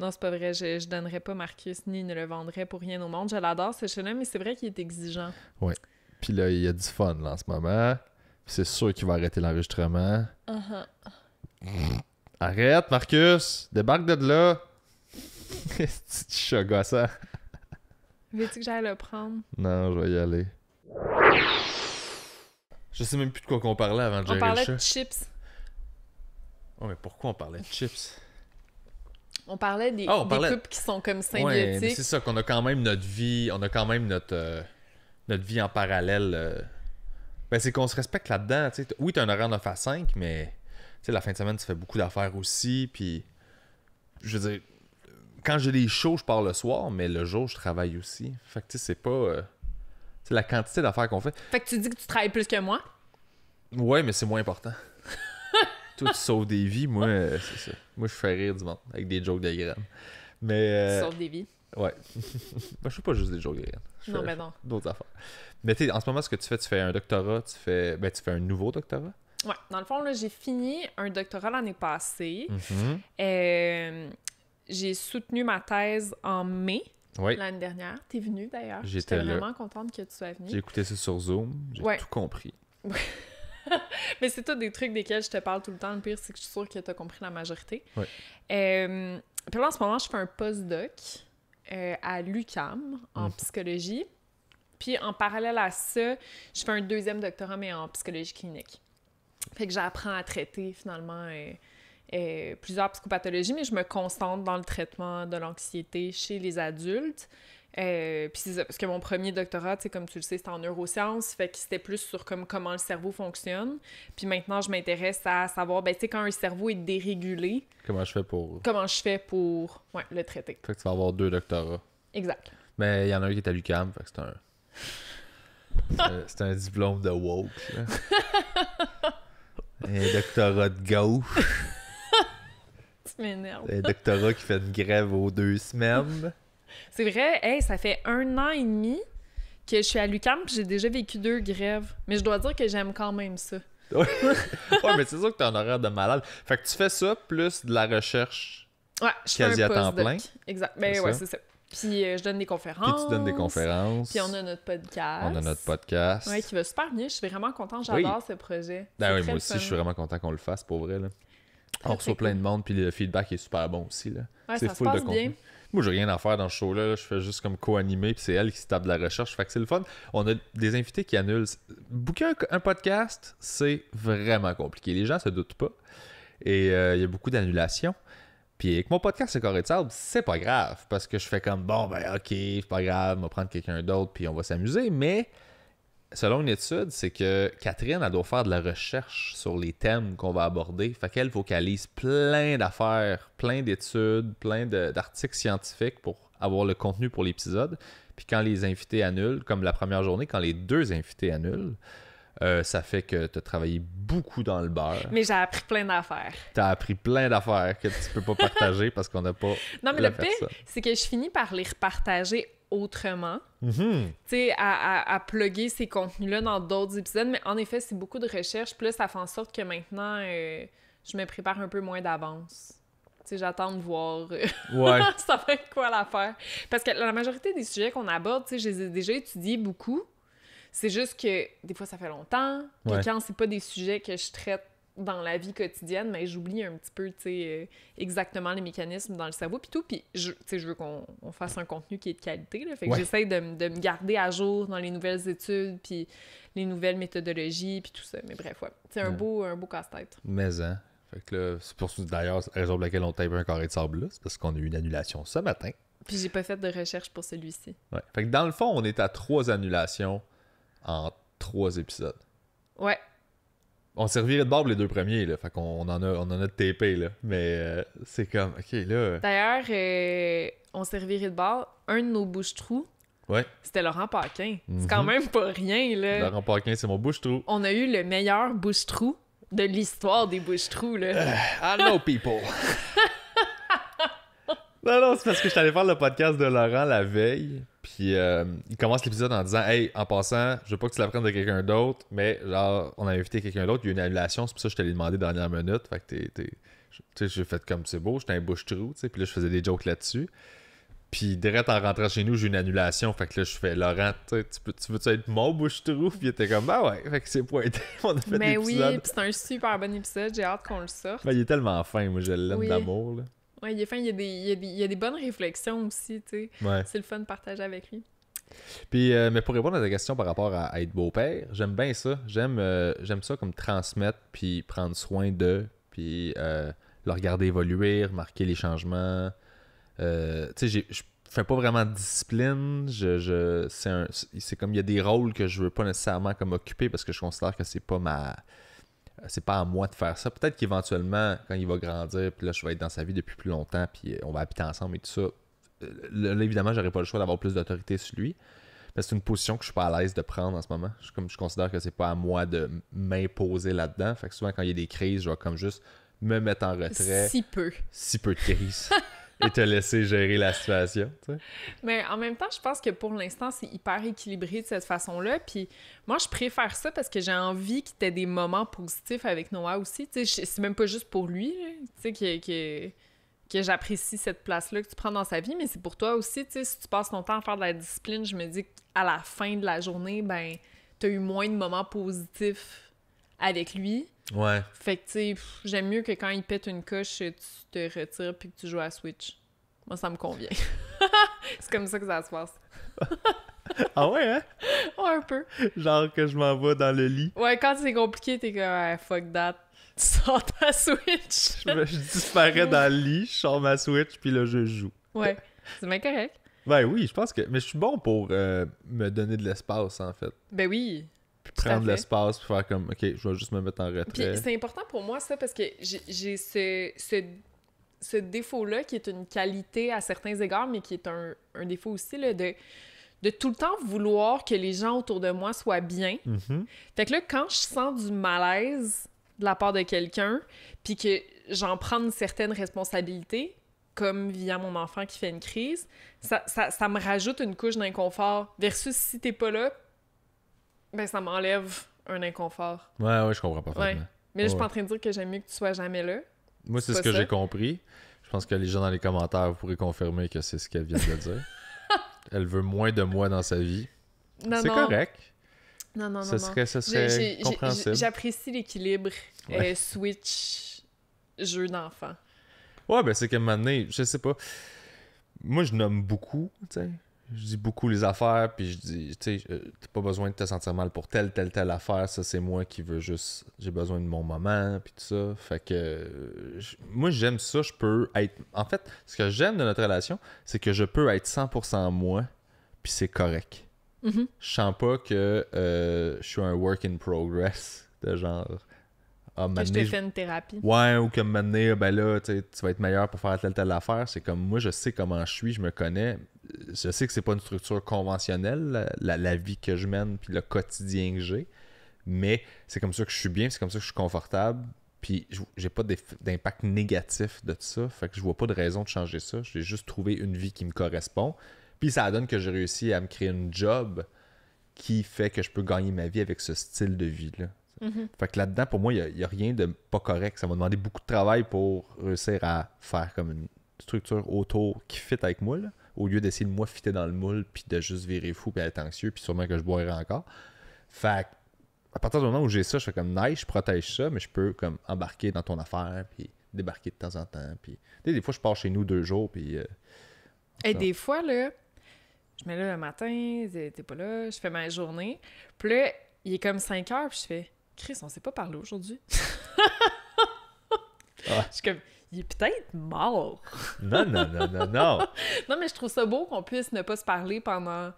Non, c'est pas vrai. Je donnerais pas Marcus ni ne le vendrais pour rien au monde. Je l'adore, ce chat-là, mais c'est vrai qu'il est exigeant. Ouais. Puis là, il y a du fun là, en ce moment. Puis c'est sûr qu'il va arrêter l'enregistrement. Arrête, Marcus! Débarque de là! Petit chat gossant. Veux-tu que j'aille le prendre? Non, je vais y aller. Je sais même plus de quoi qu'on parlait avant de gérer On parlait le chat. de chips. Oh, mais pourquoi on parlait de chips? On parlait des couples qui sont comme Ouais, symbiotiques. c'est ça qu'on a quand même notre vie, on a quand même notre vie en parallèle. Ben, c'est qu'on se respecte là-dedans. T'sais. Oui, t'as un horaire 9 à 5, mais la fin de semaine, tu fais beaucoup d'affaires aussi. Puis, je veux dire, quand j'ai des shows, je pars le soir, mais le jour, je travaille aussi. Fait que, tu sais, c'est pas. C'est la quantité d'affaires qu'on fait. Fait que tu dis que tu travailles plus que moi? Ouais, mais c'est moins important. Toi, tu sauves des vies. Moi, c'est ça. Moi, je fais rire du monde avec des jokes de graines. Mais. Tu sauves des vies. Ouais. Ben, je fais pas juste des jokes de graines. Je Non, fais ben non. d'autres affaires. Mais tu sais, en ce moment, ce que tu fais un doctorat, tu fais un nouveau doctorat? Ouais, dans le fond, là, j'ai fini un doctorat l'année passée. Mm-hmm. J'ai soutenu ma thèse en mai Oui. l'année dernière. T'es venue d'ailleurs. J'étais J'étais là. vraiment contente que tu sois venue. J'ai écouté ça sur Zoom. J'ai Ouais. tout compris. Mais c'est tout des trucs desquels je te parle tout le temps. Le pire, c'est que je suis sûre que t'as compris la majorité. Ouais. Puis là, en ce moment, je fais un postdoc à l'UQAM en psychologie. Puis en parallèle à ça, je fais un deuxième doctorat, mais en psychologie clinique. Fait que j'apprends à traiter finalement plusieurs psychopathologies, mais je me concentre dans le traitement de l'anxiété chez les adultes. Puis c'est ça, parce que mon premier doctorat, tu sais, comme tu le sais, c'était en neurosciences, fait que c'était plus sur comment le cerveau fonctionne. Puis maintenant, je m'intéresse à savoir, ben tu sais, quand un cerveau est dérégulé, Comment je fais pour... comment je fais pour le traiter. Fait que tu vas avoir 2 doctorats. Exact. Mais il y en a un qui est à l'UQAM, fait que c'est un diplôme de woke, là. Un doctorat de gauche. Tu m'énerves. Un doctorat qui fait une grève aux 2 semaines. C'est vrai, hey, ça fait 1 an et demi que je suis à l'UQAM, puis j'ai déjà vécu 2 grèves. Mais je dois dire que j'aime quand même ça. Ouais, mais c'est sûr que t'as un horaire de malade. Fait que tu fais ça plus de la recherche. Ouais, je fais Quasi un à temps postdoc. plein. Exact. Ben C'est ouais, ça. c'est ça. Puis je donne des conférences. Puis tu donnes des conférences. Puis on a notre podcast. On a notre podcast. Ouais, qui va super bien. Je suis vraiment contente. J'adore ce projet. Ben C'est oui, très moi le aussi, fun. je suis vraiment content qu'on le fasse, pour vrai. Là. Très, On reçoit très plein de cool. monde, puis le feedback est super bon aussi. Là. Ouais, c'est ça se full de passe contenu. bien. Moi, j'ai rien à faire dans ce show-là. Là. Je fais juste comme co-animer, puis c'est elle qui se tape de la recherche. Fait que c'est le fun. On a des invités qui annulent. Booker un podcast, c'est vraiment compliqué. Les gens se doutent pas. Et il y a beaucoup d'annulations. Puis avec mon podcast, Le Carré de Sable, c'est pas grave. Parce que je fais comme, bon, ben ok, c'est pas grave, on va prendre quelqu'un d'autre, puis on va s'amuser. Mais selon une étude, c'est que Catherine, elle doit faire de la recherche sur les thèmes qu'on va aborder. Fait qu'elle vocalise plein d'affaires, plein d'études, plein d'articles scientifiques pour avoir le contenu pour l'épisode. Puis quand les invités annulent, comme la première journée, quand les 2 invités annulent, ça fait que tu as travaillé beaucoup dans le beurre. Mais j'ai appris plein d'affaires. Tu as appris plein d'affaires que tu peux pas partager parce qu'on n'a pas Non, mais la le pire, personne. c'est que je finis par les repartager autrement. Mhm. Tu sais, à plugger ces contenus-là dans d'autres épisodes. Mais en effet, c'est beaucoup de recherche. Puis là, ça fait en sorte que maintenant, je me prépare un peu moins d'avance. Tu sais, j'attends de voir Ouais. ça va être quoi l'affaire. Parce que la majorité des sujets qu'on aborde, tu sais, je les ai déjà étudiés beaucoup. C'est juste que des fois, ça fait longtemps. Que Ouais. quand c'est pas des sujets que je traite dans la vie quotidienne, mais j'oublie un petit peu, tu sais, exactement les mécanismes dans le cerveau puis tout. Puis, tu sais, je veux qu'on fasse un contenu qui est de qualité, là. Fait que Ouais. j'essaie de me garder à jour dans les nouvelles études puis les nouvelles méthodologies puis tout ça. Mais bref, ouais. C'est un beau casse-tête. Mais hein. Fait que là, c'est pour ça d'ailleurs la raison pour laquelle on tape un carré de sable là, c'est parce qu'on a eu une annulation ce matin. Puis j'ai pas fait de recherche pour celui-ci. Ouais. Fait que dans le fond, on est à 3 annulations en 3 épisodes. Ouais. On s'est reviré de bord pour les 2 premiers, là. Fait qu'on en a de TP, là. Mais c'est comme, ok, là. D'ailleurs, on s'est reviré de bord. Un de nos bouche-trous, Ouais. c'était Laurent Paquin. C'est quand même pas rien, là. Laurent Paquin, c'est mon bouche-trou. On a eu le meilleur bouche-trou de l'histoire des bouche-trous, là. I know people. Non, c'est parce que je suis allé faire le podcast de Laurent la veille. Puis il commence l'épisode en disant, hey, en passant, je veux pas que tu l'apprennes de quelqu'un d'autre, mais genre, on a invité quelqu'un d'autre, il y a eu une annulation, c'est pour ça que je te l'ai demandé dernière minute. Fait que Tu sais, j'ai fait comme c'est beau, j'étais un bouche-trou, tu sais, puis là, je faisais des jokes là-dessus. Puis direct en rentrant chez nous, j'ai une annulation. Fait que là, je fais Laurent, tu veux-tu être mon bouche-trou? Puis il était comme, bah ouais, fait que c'est pointé. On a fait Mais l'épisode. oui, puis c'est un super bon épisode. J'ai hâte qu'on le sorte. Ben, il est tellement fin, moi, je l'aime d'amour. Là. Ouais, il est fin. Il y a des bonnes réflexions aussi, tu sais. Ouais. C'est le fun de partager avec lui. Puis, mais pour répondre à ta question par rapport à être beau-père, j'aime bien ça. J'aime ça comme transmettre, puis prendre soin d'eux, puis le regarder évoluer, remarquer les changements. Tu sais, je fais pas vraiment de discipline. C'est comme il y a des rôles que je veux pas nécessairement comme occuper parce que je considère que c'est pas à moi de faire ça. Peut-être qu'éventuellement, quand il va grandir, puis là, je vais être dans sa vie depuis plus longtemps, puis on va habiter ensemble et tout ça. Là, évidemment, j'aurais pas le choix d'avoir plus d'autorité sur lui. Mais c'est une position que je suis pas à l'aise de prendre en ce moment. Je considère que c'est pas à moi de m'imposer là-dedans. Fait que souvent, quand il y a des crises, je vais comme juste me mettre en retrait. Si peu De crises. Et te laisser gérer la situation, tu sais. Mais en même temps, je pense que pour l'instant, c'est hyper équilibré de cette façon-là. Puis moi, je préfère ça parce que j'ai envie qu'il y ait des moments positifs avec Noah aussi. Tu sais, c'est même pas juste pour lui, là, tu sais, que j'apprécie cette place-là que tu prends dans sa vie, mais c'est pour toi aussi. Tu sais, si tu passes ton temps à faire de la discipline, je me dis qu'à la fin de la journée, ben, t'as eu moins de moments positifs avec lui. Ouais. Fait que, tu sais, j'aime mieux que quand il pète une coche, tu te retires puis que tu joues à Switch. Moi, ça me convient. C'est comme ça que ça se passe. Ah ouais, hein? Ouais, un peu. Genre que je m'en vais dans le lit. Ouais, quand c'est compliqué, t'es comme, ah, fuck that. Tu sors ta Switch. Je disparais dans le lit, je sors ma Switch, puis là, je joue. Ouais, c'est bien correct. Ben oui, je pense que... Mais je suis bon pour me donner de l'espace, en fait. Ben oui. Puis prendre de l'espace, puis faire comme, OK, je vais juste me mettre en retrait. Puis c'est important pour moi, ça, parce que j'ai ce défaut-là qui est une qualité à certains égards, mais qui est un défaut aussi, là, de tout le temps vouloir que les gens autour de moi soient bien. Mm-hmm. Fait que là, quand je sens du malaise de la part de quelqu'un, puis que j'en prends une certaine responsabilité, comme via mon enfant qui fait une crise, ça me rajoute une couche d'inconfort. Versus si t'es pas là, ben ça m'enlève un inconfort. Ouais, je comprends parfaitement. Ouais. Mais là, je suis pas en train de dire que j'aime mieux que tu sois jamais là. Moi, c'est ce que j'ai compris. Je pense que les gens dans les commentaires, vous pourrez confirmer que c'est ce qu'elle vient de dire. Elle veut moins de moi dans sa vie. Non, c'est correct. Non. Ce serait compréhensible. J'apprécie l'équilibre Switch, jeu d'enfant. Ouais, ben c'est qu'à un moment donné, je sais pas. Moi, je nomme beaucoup, tu sais. Je dis beaucoup les affaires, puis je dis, tu sais, t'as pas besoin de te sentir mal pour telle affaire. Ça, c'est moi qui veux juste... J'ai besoin de mon moment, puis tout ça. Fait que... moi, j'aime ça. Je peux être... En fait, ce que j'aime de notre relation, c'est que je peux être 100% moi, puis c'est correct. Mm-hmm. Je sens pas que je suis un work in progress, de genre... que je te fais une thérapie. Ouais, ou comme m'amener, ben là, tu vas être meilleur pour faire telle affaire. C'est comme, moi, je sais comment je suis, je me connais. Je sais que c'est pas une structure conventionnelle, la vie que je mène, puis le quotidien que j'ai. Mais c'est comme ça que je suis bien, c'est comme ça que je suis confortable. Puis j'ai pas d'impact négatif de tout ça. Fait que je vois pas de raison de changer ça. J'ai juste trouvé une vie qui me correspond. Puis ça donne que j'ai réussi à me créer une job qui fait que je peux gagner ma vie avec ce style de vie-là. Mm-hmm. Fait que là-dedans, pour moi, il n'y a rien de pas correct. Ça m'a demandé beaucoup de travail pour réussir à faire comme une structure autour qui fit avec moi, là, au lieu d'essayer de moi fitter dans le moule puis de juste virer fou puis être anxieux puis sûrement que je boirai encore. Fait que, à partir du moment où j'ai ça, je fais comme nice, je protège ça, mais je peux comme embarquer dans ton affaire puis débarquer de temps en temps. Puis, tu sais, des fois, je pars chez nous 2 jours puis... Et des fois, là, je me lève le matin, t'es pas là, je fais ma journée. Puis là, il est comme 5 heures, puis je fais... Chris, on s'est pas parlé aujourd'hui. Je suis comme, il est peut-être mort. Non. Non, mais je trouve ça beau qu'on puisse ne pas se parler pendant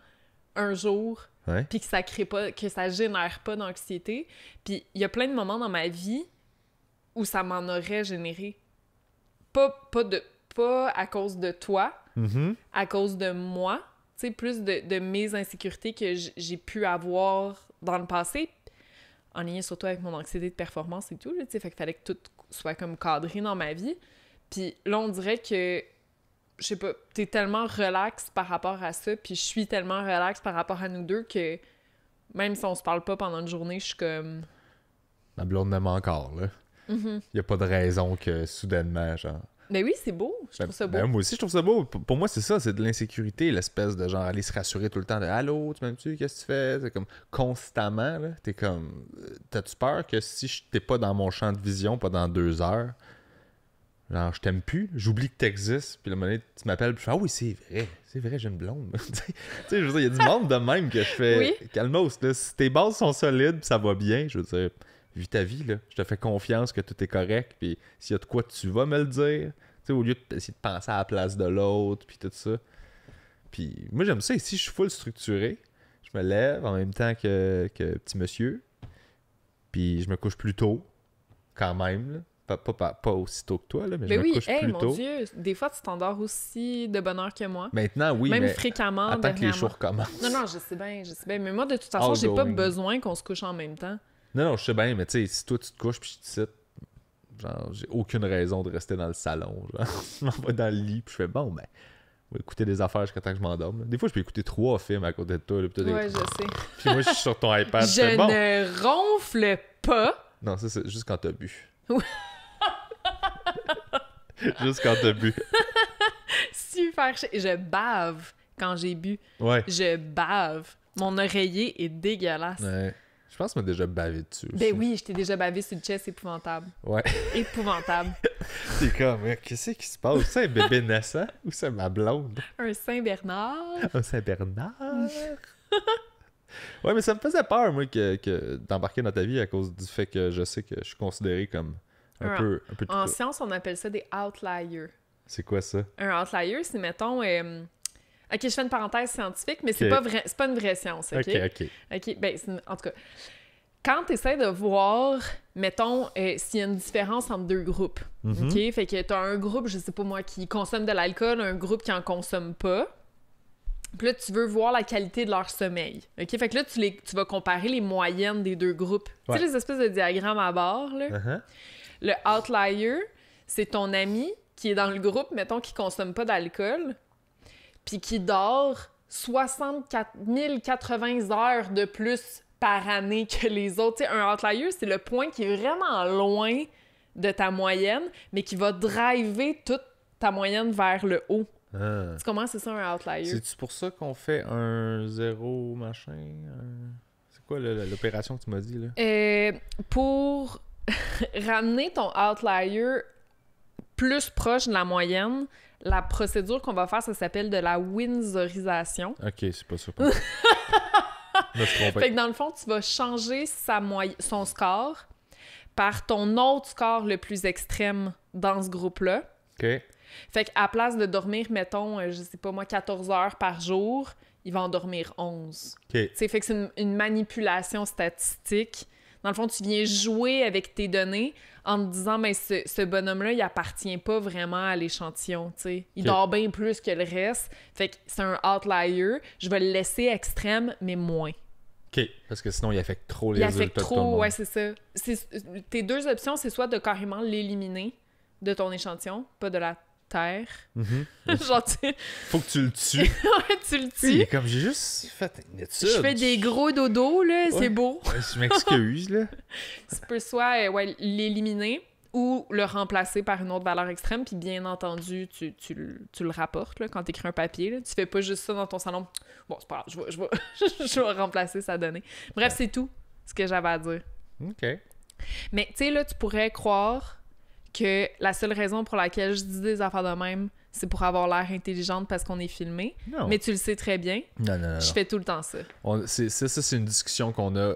un jour, Ouais. puis que ça crée pas, que ça génère pas d'anxiété. Puis il y a plein de moments dans ma vie où ça m'en aurait généré. Pas à cause de toi, Mm-hmm. à cause de moi. Tu sais, plus de mes insécurités que j'ai pu avoir dans le passé. En lien surtout avec mon anxiété de performance et tout, là, tu sais, fait qu'il fallait que tout soit comme cadré dans ma vie. Puis là, on dirait que, je sais pas, t'es tellement relax par rapport à ça, puis je suis tellement relax par rapport à nous deux que même si on se parle pas pendant une journée, je suis comme... Ma blonde m'aime encore, là. Mhm. Il y a pas de raison que soudainement, genre... Mais oui, c'est beau. Je trouve ça beau. Moi aussi, je trouve ça beau. Pour moi, c'est ça, c'est de l'insécurité, l'espèce de genre aller se rassurer tout le temps de Allô, tu m'aimes-tu? Qu'est-ce que tu fais? C'est comme constamment, là. T'es comme. T'as-tu peur que si t'es pas dans mon champ de vision, pas dans 2 heures, genre, je t'aime plus, j'oublie que t'existes, puis le moment donné, tu m'appelles, puis je fais Ah oui, c'est vrai, j'ai une blonde. Tu sais, je veux dire, il y a du monde de même que je fais Oui. Calmos, là. Si tes bases sont solides, puis ça va bien, je veux dire. Vis ta vie, là. Je te fais confiance que tout est correct, puis s'il y a de quoi, tu vas me le dire. Tu sais, au lieu d'essayer de penser à la place de l'autre, puis tout ça. Puis moi, j'aime ça. Ici, je suis full structuré. Je me lève en même temps que petit monsieur. Puis je me couche plus tôt, quand même, là. Pas aussi tôt que toi, là, mais je Mais me oui, couche plus mon tôt. Dieu, des fois, tu t'endors aussi de bonne heure que moi. Maintenant, oui, Même mais fréquemment, attends que les dernièrement. jours commencent. Non, je sais bien. Mais moi, de toute façon, j'ai pas Outgoing. besoin qu'on se couche en même temps. Non, je sais bien, mais tu sais, si toi, tu te couches puis je te cite, genre, j'ai aucune raison de rester dans le salon. Genre, je m'en vais dans le lit puis je fais bon, ben, on va écouter des affaires jusqu'à temps que je m'endorme. Là. Des fois, je peux écouter 3 films à côté de toi. Là, puis Ouais, je sais. Puis moi, je suis sur ton iPad. Je fais, bon. ne ronfle pas. Non, ça, c'est juste quand t'as bu. Oui. Juste quand t'as bu. Super chic. Je bave quand j'ai bu. Ouais. Je bave. Mon oreiller est dégueulasse. Ouais. Je pense qu'on m'a déjà bavé dessus aussi. Ben oui, je t'ai déjà bavé sur le chest, épouvantable. Ouais. Épouvantable. C'est comme, qu'est-ce qui se passe? C'est un bébé naissant ou c'est ma blonde? Un Saint-Bernard. Un Saint-Bernard? Ouais, mais ça me faisait peur, moi, que d'embarquer dans ta vie à cause du fait que je sais que je suis considéré comme un peu de En science, on appelle ça des outliers. C'est quoi ça? Un outlier, c'est, mettons... OK, je fais une parenthèse scientifique, mais c'est pas une vraie science, OK? OK, ben, en tout cas, quand tu essaies de voir, mettons, s'il y a une différence entre 2 groupes, OK? Fait que t'as un groupe, je sais pas moi, qui consomme de l'alcool, un groupe qui en consomme pas. Puis là, tu veux voir la qualité de leur sommeil, OK? Fait que là, tu vas comparer les moyennes des 2 groupes. Ouais. Tu sais, les espèces de diagrammes à barre, là? Le outlier, c'est ton ami qui est dans le groupe, mettons, qui consomme pas d'alcool, puis qui dort 64 080 heures de plus par année que les autres. Tu sais, un outlier, c'est le point qui est vraiment loin de ta moyenne, mais qui va driver toute ta moyenne vers le haut. Ah. Tu comprends? C'est ça, un outlier. C'est-tu pour ça qu'on fait un 0 machin? C'est quoi l'opération que tu m'as dit, là? Pour ramener ton outlier plus proche de la moyenne, la procédure qu'on va faire, ça s'appelle de la windsorisation. Ok, c'est pas ça. Là, je trompais. Fait que dans le fond, tu vas changer son score par ton autre score le plus extrême dans ce groupe-là. Ok. Fait qu'à place de dormir, mettons, je sais pas moi, 14 heures par jour, il va en dormir 11. Ok. T'sais, fait que c'est une manipulation statistique. Dans le fond, tu viens jouer avec tes données en te disant, mais ce bonhomme-là, il appartient pas vraiment à l'échantillon, tu sais. Il dort bien plus que le reste. Fait que c'est un outlier. Je vais le laisser extrême, mais moins. OK, parce que sinon, il affecte trop les Il résultats affecte de tout le trop, monde. ouais, c'est ça. Tes 2 options, c'est soit de carrément l'éliminer de ton échantillon, pas de la terre. Genre, Faut que tu le tues. ouais, tu le Il est tues. comme, j'ai juste fait une étude. Je fais des gros dodos, là, Ouais. c'est beau. Ouais, je m'excuse, là. Tu peux soit l'éliminer ou le remplacer par une autre valeur extrême, puis bien entendu, tu le rapportes là, quand tu écris un papier. Là. Tu fais pas juste ça dans ton salon. Bon, c'est pas grave, je vais remplacer sa donnée. Bref, c'est tout ce que j'avais à dire. OK. Mais tu sais, là, tu pourrais croire que la seule raison pour laquelle je dis des affaires de même, c'est pour avoir l'air intelligente parce qu'on est filmé. Non. Mais tu le sais très bien. Non. Je fais tout le temps ça. C'est une discussion qu'on a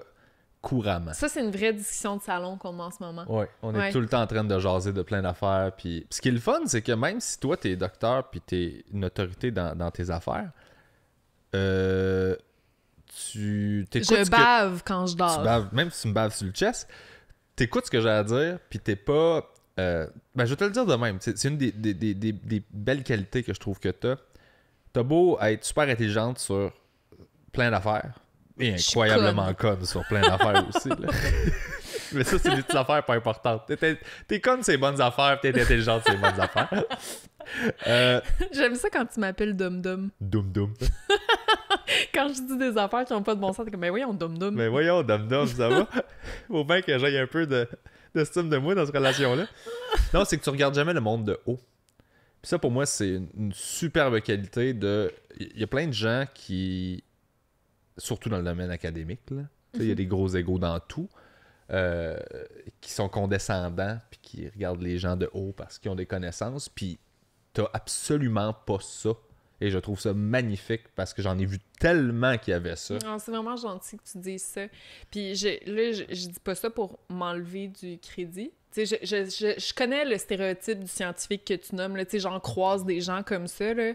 couramment. Ça, c'est une vraie discussion de salon qu'on a en ce moment. Ouais, on est Ouais. tout le temps en train de jaser de plein d'affaires. Puis ce qui est le fun, c'est que même si toi, t'es docteur puis t'es une autorité dans tes affaires, tu t'écoutes Je bave quand je dors. tu baves, même si tu me baves sur le chest, t'écoutes ce que j'ai à dire, puis t'es pas... ben, je vais te le dire de même. C'est une des belles qualités que je trouve que t'as. T'as beau être super intelligente sur plein d'affaires, et Je suis incroyablement conne sur plein d'affaires aussi. Là. Mais ça, c'est des petites affaires pas importantes. T'es conne sur les bonnes affaires, puis t'es intelligente sur les bonnes affaires. J'aime ça quand tu m'appelles Dum Dum. Doum. quand je dis des affaires qui n'ont pas de bon sens, t'es comme, mais voyons, dum-dum. Mais voyons, dom-dom, ça va? Faut bien que j'aille un peu d'estime de moi dans cette relation-là. Non, c'est que tu regardes jamais le monde de haut. Puis ça, pour moi, c'est une superbe qualité de... Il y a plein de gens qui... Surtout dans le domaine académique, là. Tu sais, il y a des gros égos dans tout. Qui sont condescendants puis qui regardent les gens de haut parce qu'ils ont des connaissances. Puis t'as absolument pas ça. Et je trouve ça magnifique parce que j'en ai vu tellement qu'il y avait ça. Ah, c'est vraiment gentil que tu dises ça. Puis je dis pas ça pour m'enlever du crédit. Tu sais, je connais le stéréotype du scientifique que tu nommes. Tu sais, j'en croise des gens comme ça. Là.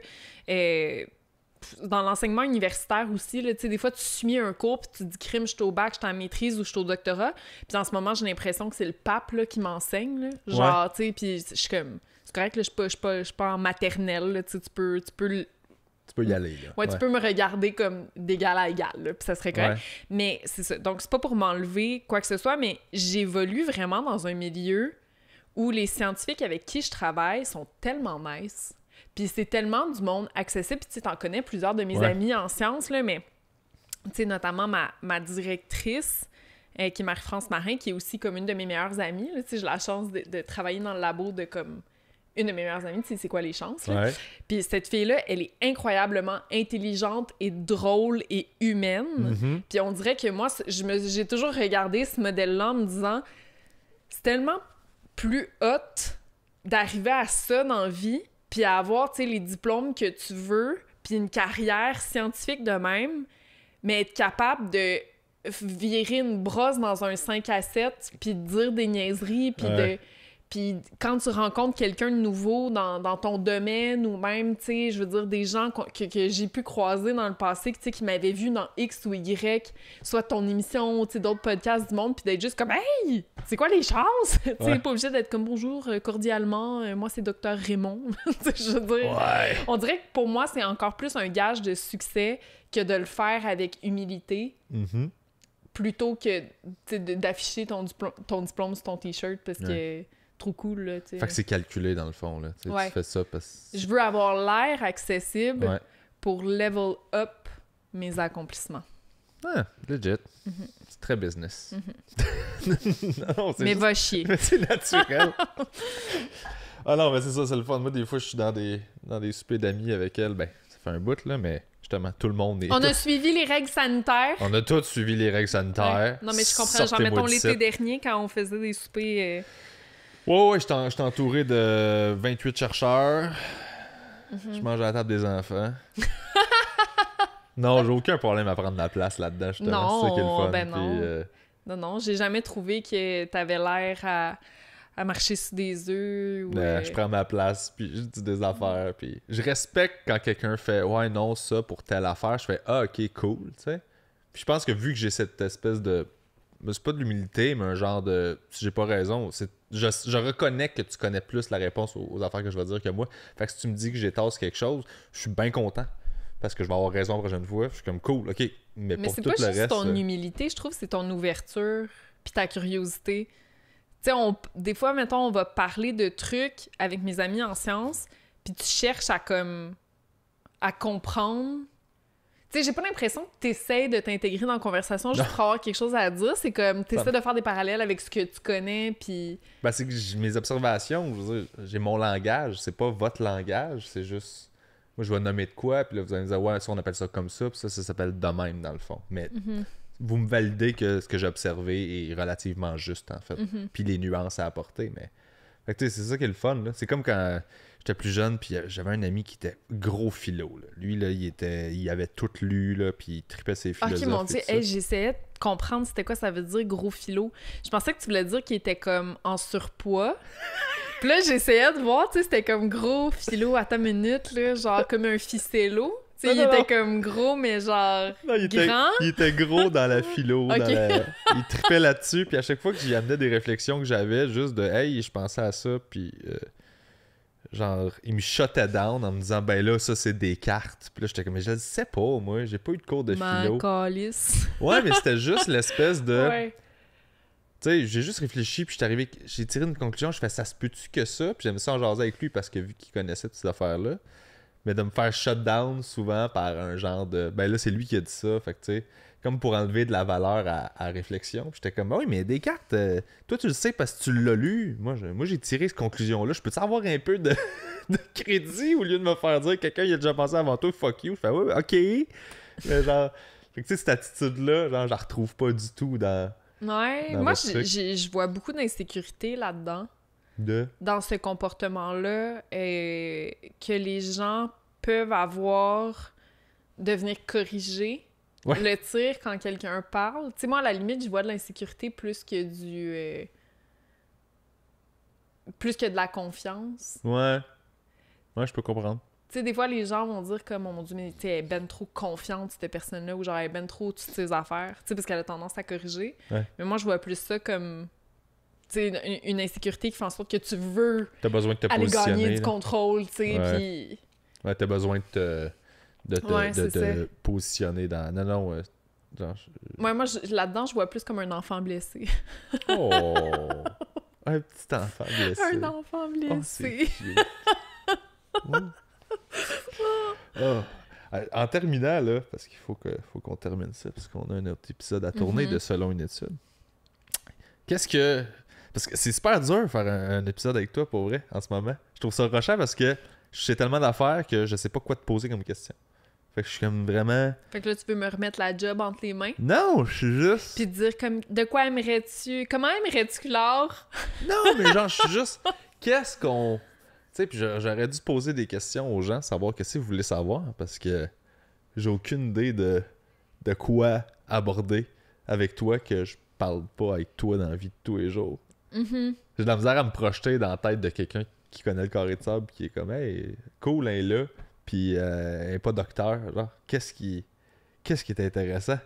Dans l'enseignement universitaire aussi, là, tu sais, des fois, tu suis un cours puis tu te dis « crime, je suis au bac, je suis en maîtrise ou je suis au doctorat ». Puis en ce moment, j'ai l'impression que c'est le pape là, qui m'enseigne. Là. Genre, tu sais, puis je suis comme... C'est correct, là, je suis pas en maternelle, là, tu sais, tu peux y aller, là. Ouais, tu peux me regarder comme d'égal à égal, là, puis ça serait correct. Ouais. Mais c'est ça. Donc, c'est pas pour m'enlever quoi que ce soit, mais j'évolue vraiment dans un milieu où les scientifiques avec qui je travaille sont tellement nice. Puis c'est tellement du monde accessible. Puis tu sais, t'en connais plusieurs de mes amis en sciences, là, mais tu sais, notamment ma directrice, qui est Marie-France Marin, qui est aussi comme une de mes meilleures amies. Tu sais, j'ai la chance de travailler dans le labo de comme une de mes meilleures amies. Tu sais, c'est quoi les chances, là? Ouais. Puis cette fille-là, elle est incroyablement intelligente et drôle et humaine. Mm-hmm. Puis on dirait que moi, j'ai toujours regardé ce modèle-là en me disant c'est tellement plus hot d'arriver à ça dans la vie puis à avoir, tu sais, les diplômes que tu veux puis une carrière scientifique de même, mais être capable de virer une brosse dans un 5 à 7 puis de dire des niaiseries puis Puis quand tu rencontres quelqu'un de nouveau dans ton domaine ou même, tu sais, je veux dire, des gens que j'ai pu croiser dans le passé, tu sais, qui m'avaient vu dans X ou Y, soit ton émission, tu sais, d'autres podcasts du monde, puis d'être juste comme « Hey! C'est quoi les chances? » Tu sais, pas obligé d'être comme « Bonjour, cordialement, moi c'est Dr Raymond. » Je veux dire, on dirait que pour moi, c'est encore plus un gage de succès que de le faire avec humilité. Mm-hmm. Plutôt que d'afficher ton diplôme sur ton t-shirt parce que trop cool, là, tu sais. Fait que c'est calculé, dans le fond, là. Tu fais ça parce que... Je veux avoir l'air accessible pour level up mes accomplissements. Ah, legit. Mm-hmm. C'est très business. Mm-hmm. Non, mais va chier. Mais c'est naturel. Ah non, mais c'est ça, c'est le fun. Moi, des fois, je suis dans des soupers d'amis avec elle. Ben, ça fait un bout, là, mais justement, tout le monde est... On a suivi les règles sanitaires. On a tous suivi les règles sanitaires. Ouais. Non, mais je comprends. Genre, mettons, l'été dernier, quand on faisait des soupers... Ouais, j'étais entouré de 28 chercheurs. Mm-hmm. Je mange à la table des enfants. Non, j'ai aucun problème à prendre ma place là-dedans, justement. C'est ça qui est le fun. Ben non. Puis, non, j'ai jamais trouvé que t'avais l'air à marcher sur des œufs. Ou, je prends ma place, puis je dis des affaires. Puis je respecte quand quelqu'un fait « Ouais, non, ça, pour telle affaire. » Je fais « Ah, OK, cool. » Tu sais. Puis je pense que vu que j'ai cette espèce de... C'est pas de l'humilité, mais un genre de... Si j'ai pas raison, je reconnais que tu connais plus la réponse aux affaires que je vais dire que moi. Fait que si tu me dis que j'étasse quelque chose, je suis bien content. Parce que je vais avoir raison la prochaine fois. Je suis comme cool, OK. Mais pour c'est tout pas le juste reste... ton humilité, je trouve que c'est ton ouverture puis ta curiosité. Tu sais, des fois, mettons, on va parler de trucs avec mes amis en sciences, puis tu cherches à comprendre. Tu sais, j'ai pas l'impression que t'essaies de t'intégrer dans la conversation juste pour avoir quelque chose à dire. C'est comme, t'essaies de faire des parallèles avec ce que tu connais, puis... Ben, c'est que mes observations, je veux dire, j'ai mon langage, c'est pas votre langage, c'est juste... Moi, je vais nommer de quoi, puis là, vous allez me dire, ouais, ça, on appelle ça comme ça, puis ça s'appelle de même, dans le fond. Mais vous me validez que ce que j'ai observé est relativement juste, en fait. Puis les nuances à apporter, mais... Fait que, tu sais, c'est ça qui est le fun, là. C'est comme quand j'étais plus jeune, puis j'avais un ami qui était gros philo, là. Lui, là, il avait tout lu, là, puis il tripait ses philosophes. Ok, mon Dieu, j'essayais de comprendre c'était quoi ça veut dire gros philo. Je pensais que tu voulais dire qu'il était comme en surpoids. Puis là, j'essayais de voir, tu sais, c'était comme gros philo à ta minute, là, genre comme un ficello. Tu sais, il était comme gros, mais genre grand. Il était gros dans la philo. Okay. Il tripait là-dessus, puis à chaque fois que j'y amenais des réflexions que j'avais, juste de « Hey, je pensais à ça », puis genre, il me shutait down en me disant « Ben là, ça, c'est des cartes. » Puis là, j'étais comme « Mais je le sais pas, moi, j'ai pas eu de cours de philo. » Calice. Ouais, mais c'était juste l'espèce de... Ouais. Tu sais, j'ai juste réfléchi, puis j'ai tiré une conclusion, je fais « Ça se peut-tu que ça? » Puis j'aimais ça en jaser avec lui, parce que vu qu'il connaissait toutes ces affaires-là. mais de me faire shut down souvent par un genre de... Ben là, c'est lui qui a dit ça, fait que tu sais, comme pour enlever de la valeur à réflexion. Puis j'étais comme, oui, mais Descartes, toi tu le sais parce que tu l'as lu. Moi, j'ai tiré cette conclusion-là. Je peux-tu avoir un peu de, de crédit au lieu de me faire dire quelqu'un il a déjà pensé avant toi, fuck you. Je fais, ouais, ok. Mais genre, fait que tu sais, cette attitude-là, genre, je la retrouve pas du tout dans Ouais, moi, votre truc. je vois beaucoup d'insécurité là-dedans. Dans ce comportement-là, que les gens peuvent avoir de venir corriger le tir quand quelqu'un parle. Tu sais, moi, à la limite, je vois de l'insécurité plus que plus que de la confiance. Ouais. Ouais, je peux comprendre. Tu sais, des fois, les gens vont dire comme, oh mon Dieu, mais tu sais, elle est ben trop confiante, cette personne-là, ou genre, elle est ben trop toutes ses affaires, tu sais, parce qu'elle a tendance à corriger. Ouais. Mais moi, je vois plus ça comme, tu sais, une insécurité qui fait en sorte que tu veux T'as besoin de te aller positionner. gagner du là. contrôle, tu sais, Ouais. puis... Ouais, t'as besoin de c'est te ça. positionner dans... Non, genre... Ouais, moi, là-dedans, je vois plus comme un enfant blessé. Oh! Un petit enfant blessé. Un enfant Oh, c'est blessé. cute. Ouais. Oh. En terminant, là, parce qu'il faut qu'on termine ça, parce qu'on a un autre épisode à tourner de Selon une étude. Qu'est-ce que... Parce que c'est super dur de faire un épisode avec toi, pour vrai, en ce moment. Je trouve ça rushant parce que je sais tellement d'affaires que je sais pas quoi te poser comme question. Fait que je suis comme vraiment... Fait que là, tu veux me remettre la job entre les mains, Non, je suis juste... puis te dire comme, de quoi aimerais-tu... Comment aimerais-tu Laure? Non, mais genre, je suis juste... Qu'est-ce qu'on... Tu sais, puis j'aurais dû poser des questions aux gens, savoir qu'est-ce que vous voulez savoir, parce que j'ai aucune idée de quoi aborder avec toi que je parle pas avec toi dans la vie de tous les jours. Mm-hmm. J'ai de la misère à me projeter dans la tête de quelqu'un qui connaît le carré de sable, qui est comme, hey, cool, elle est là, puis elle est pas docteur. Genre, qu'est-ce qui est intéressant?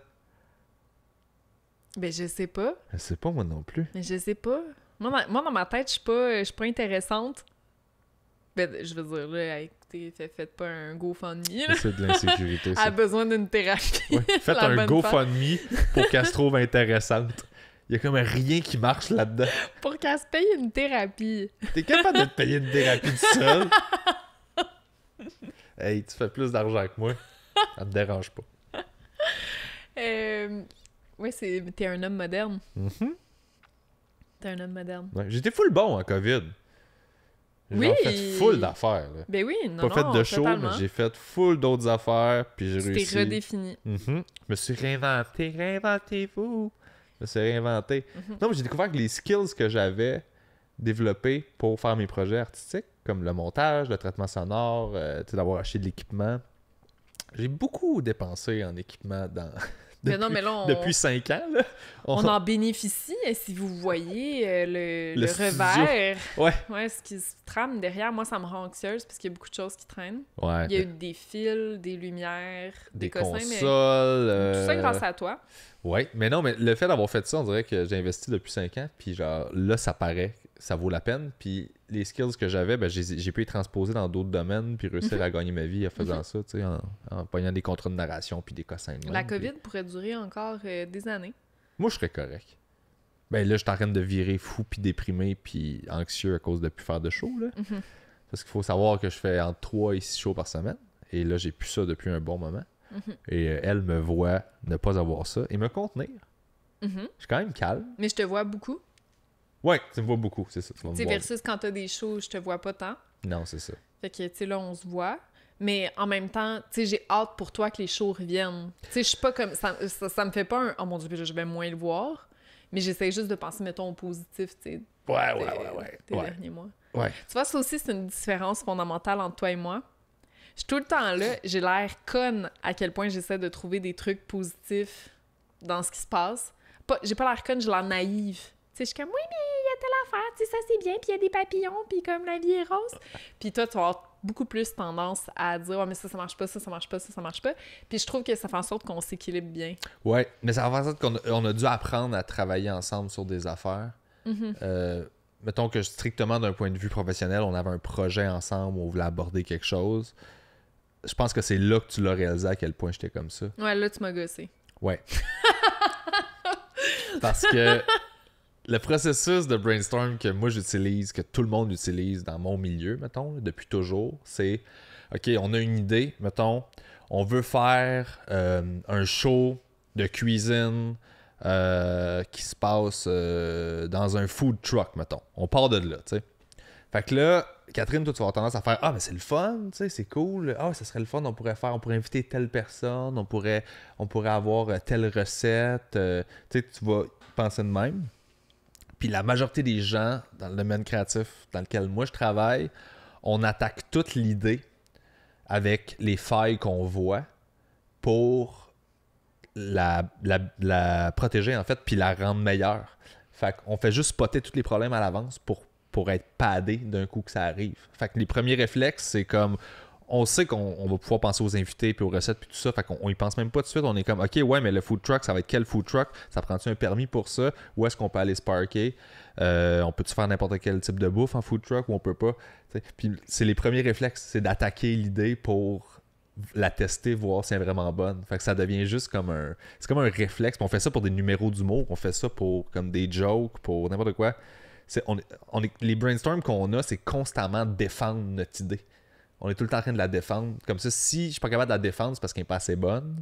Ben, je sais pas. Je sais pas, moi non plus. Mais je sais pas. Moi, dans ma tête, je suis pas intéressante. Ben, je veux dire, là, écoutez, faites pas un GoFundMe, là. C'est de l'insécurité, Elle ça. a besoin d'une thérapie. Ouais. Faites La un bonne GoFundMe pour qu'elle se trouve intéressante. Il y a comme rien qui marche là-dedans. Pour qu'elle se paye une thérapie. T'es capable de te payer une thérapie tout seul? Hey, tu fais plus d'argent que moi. Ça me dérange pas. Ouais, t'es un homme moderne. Mm-hmm. T'es un homme moderne. Ouais, j'étais full bon en COVID. J'ai Oui! genre fait full d'affaires. Là. Ben oui, non, Pas fait de show, totalement. mais j'ai fait full d'autres affaires, puis j'ai Tu réussi. t'es redéfini. Je me suis réinventé, réinventez-vous. Je me suis réinventé. Non, mais j'ai découvert que les skills que j'avais développés pour faire mes projets artistiques, comme le montage, le traitement sonore, d'avoir acheté de l'équipement, j'ai beaucoup dépensé en équipement Mais non, mais là, depuis 5 ans. Là. On en bénéficie, si vous voyez le revers. Ouais. Ce qui se trame derrière, moi, ça me rend anxieuse parce qu'il y a beaucoup de choses qui traînent. Ouais. Il y a eu des fils, des lumières, des cossins, consoles. mais tout ça grâce à toi. Ouais, mais non, mais le fait d'avoir fait ça, on dirait que j'ai investi depuis 5 ans, puis genre là, ça paraît, ça vaut la peine, puis les skills que j'avais, ben, j'ai pu les transposer dans d'autres domaines, puis réussir à gagner ma vie en faisant ça, tu sais, en pognant des contrats de narration, puis des cossins. La COVID pourrait durer encore des années. Moi, je serais correct. Ben là, je suis en train de virer fou, puis déprimé, puis anxieux à cause de plus faire de show, là. Parce qu'il faut savoir que je fais entre 3 et 6 shows par semaine, et là, j'ai plus ça depuis un bon moment. Et elle me voit ne pas avoir ça et me contenir. Je suis quand même calme. Mais je te vois beaucoup. Ouais, tu me vois beaucoup, c'est ça. Tu vas me Tu sais, voir. versus quand t'as des shows, je te vois pas tant. Non, c'est ça. Fait que, tu sais, là, on se voit. Mais en même temps, tu sais, j'ai hâte pour toi que les shows reviennent. Tu sais, je suis pas comme... Ça me fait pas un... Oh mon Dieu, je vais moins le voir. Mais j'essaie juste de penser, mettons, au positif, tu sais. Ouais. Des derniers mois. Ouais. Tu vois, ça aussi, c'est une différence fondamentale entre toi et moi. Je suis tout le temps là, j'ai l'air conne à quel point j'essaie de trouver des trucs positifs dans ce qui se passe. J'ai pas l'air conne, j'ai l'air naïve. Tu sais, je suis comme, oui, mais il y a telle affaire, tu sais, ça c'est bien, puis il y a des papillons, puis comme la vie est rose. Puis toi, tu vas avoir beaucoup plus tendance à dire, ouais, mais ça marche pas, ça marche pas, ça marche pas. Puis je trouve que ça fait en sorte qu'on s'équilibre bien. Ouais, mais ça fait en sorte qu'on a dû apprendre à travailler ensemble sur des affaires. Mettons que strictement d'un point de vue professionnel, on avait un projet ensemble où on voulait aborder quelque chose. Je pense que c'est là que tu l'as réalisé à quel point j'étais comme ça. Ouais, là, tu m'as gossé. Ouais. Parce que le processus de brainstorm que moi j'utilise, que tout le monde utilise dans mon milieu, mettons, depuis toujours, c'est OK, on a une idée, mettons, on veut faire un show de cuisine qui se passe dans un food truck, mettons. On part de là, tu sais. Fait que là, Catherine, toi, tu vas avoir tendance à faire « Ah, mais c'est le fun, tu sais, c'est cool. Ah, ça serait le fun, on pourrait inviter telle personne, on pourrait avoir telle recette. Tu sais, tu vas penser de même. Puis la majorité des gens dans le domaine créatif dans lequel moi je travaille, on attaque toute l'idée avec les failles qu'on voit pour la protéger, en fait, puis la rendre meilleure. Fait qu'on fait juste spotter tous les problèmes à l'avance pour être padé d'un coup que ça arrive. Fait que les premiers réflexes, c'est comme... On sait qu'on va pouvoir penser aux invités puis aux recettes puis tout ça, fait qu'on y pense même pas tout de suite. On est comme, OK, ouais, mais le food truck, ça va être quel food truck? Ça prend-tu un permis pour ça? Où est-ce qu'on peut aller se parker? On peut-tu faire n'importe quel type de bouffe en food truck ou on peut pas? T'sais. Puis c'est les premiers réflexes, c'est d'attaquer l'idée pour la tester, voir si elle est vraiment bonne. Fait que ça devient juste comme un... C'est comme un réflexe. Puis on fait ça pour des numéros d'humour, on fait ça pour comme des jokes, pour n'importe quoi. Les brainstorms qu'on a, c'est constamment défendre notre idée. On est tout le temps en train de la défendre. Comme ça, si je suis pas capable de la défendre, c'est parce qu'elle n'est pas assez bonne.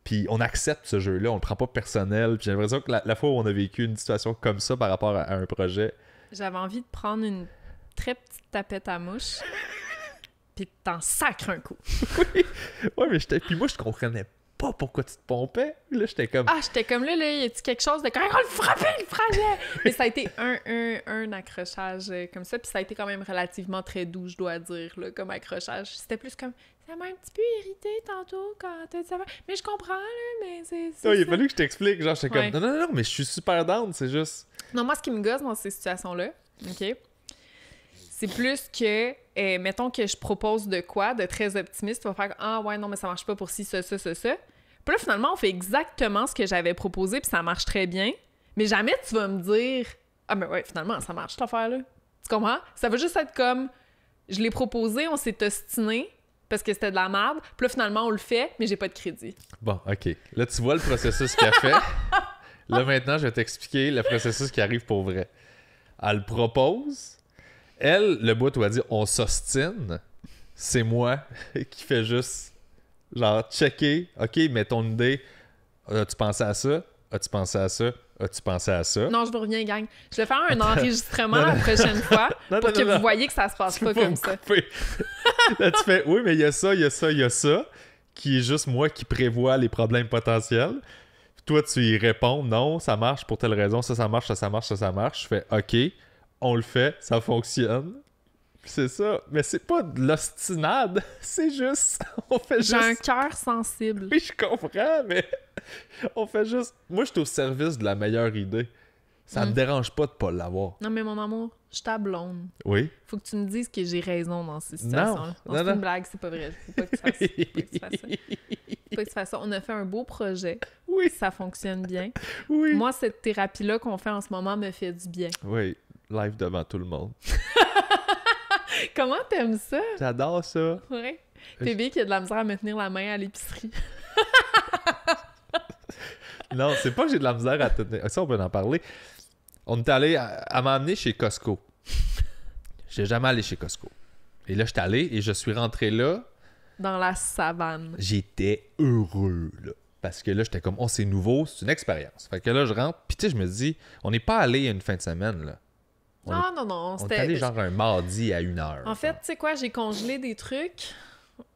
Puis on accepte ce jeu-là, on le prend pas personnel. Puis j'ai l'impression que la fois où on a vécu une situation comme ça par rapport à un projet... J'avais envie de prendre une très petite tapette à mouche puis t'en sacres un coup. Oui, ouais, mais puis moi, je comprenais pas pourquoi tu te pompais. Là, j'étais comme... Ah, j'étais comme là, y a-tu quelque chose de quand on le frappait, le frappait! Mais ça a été un accrochage comme ça, puis ça a été quand même relativement très doux, je dois dire, là, comme accrochage. C'était plus comme, ça m'a un petit peu irrité tantôt quand t'as dit ça. Mais je comprends, là, mais c'est il a fallu que je t'explique. Genre, j'étais ouais. comme, non, mais je suis super down, c'est juste... Non, moi, ce qui me gosse dans ces situations-là, OK, c'est plus que, mettons que je propose de quoi, de très optimiste, tu vas faire, ah ouais, non, mais ça marche pas pour ci, ça. Puis là, finalement, on fait exactement ce que j'avais proposé, puis ça marche très bien. Mais jamais tu vas me dire « Ah, mais ouais, finalement, ça marche, cette affaire-là. » Tu comprends? Ça va juste être comme « Je l'ai proposé, on s'est ostiné, parce que c'était de la merde. Puis là, finalement, on le fait, mais j'ai pas de crédit. » Bon, OK. Là, tu vois le processus qu'elle fait. Là, maintenant, je vais t'expliquer le processus qui arrive pour vrai. Elle le propose. Elle, le bout où elle dit « On s'ostine », c'est moi qui fais juste... Genre, checker, OK, mais ton idée, as-tu pensé à ça? As-tu pensé à ça? As-tu pensé à ça? Non, je vous reviens, gang. Je vais faire un enregistrement la prochaine fois pour que vous voyez que ça se passe pas comme ça. Là, tu fais, oui, mais il y a ça, qui est juste moi qui prévois les problèmes potentiels. Puis toi, tu y réponds, non, ça marche pour telle raison, ça marche. Je fais, OK, on le fait, ça fonctionne. C'est ça, mais c'est pas de l'ostinade, c'est juste, on fait juste... J'ai un cœur sensible. Oui, je comprends, mais on fait juste... Moi, je suis au service de la meilleure idée. Ça me dérange pas de pas l'avoir. Non, mais mon amour, je suis ta blonde. Oui. Faut que tu me dises que j'ai raison dans ces situations-là. Non, c'est une blague, c'est pas vrai. Faut pas que tu fasses ça. Faut pas que tu fasses ça. On a fait un beau projet. Oui. Ça fonctionne bien. Oui. Moi, cette thérapie-là qu'on fait en ce moment me fait du bien. Oui, live devant tout le monde. Comment t'aimes ça? J'adore ça. Ouais. Bébé qui a de la misère à me tenir la main à l'épicerie. Non, c'est pas que j'ai de la misère à tenir. Ça, on peut en parler. On est allé... Elle m'a amené chez Costco. J'ai jamais allé chez Costco. Et là, je suis allé et je suis rentré là. Dans la savane. J'étais heureux, là. Parce que là, j'étais comme, oh, c'est nouveau, c'est une expérience. Fait que là, je rentre. Puis tu sais, je me dis, on n'est pas allé une fin de semaine, là. Non. On est allé genre un mardi à 1h. En fait, tu sais quoi, j'ai congelé des trucs,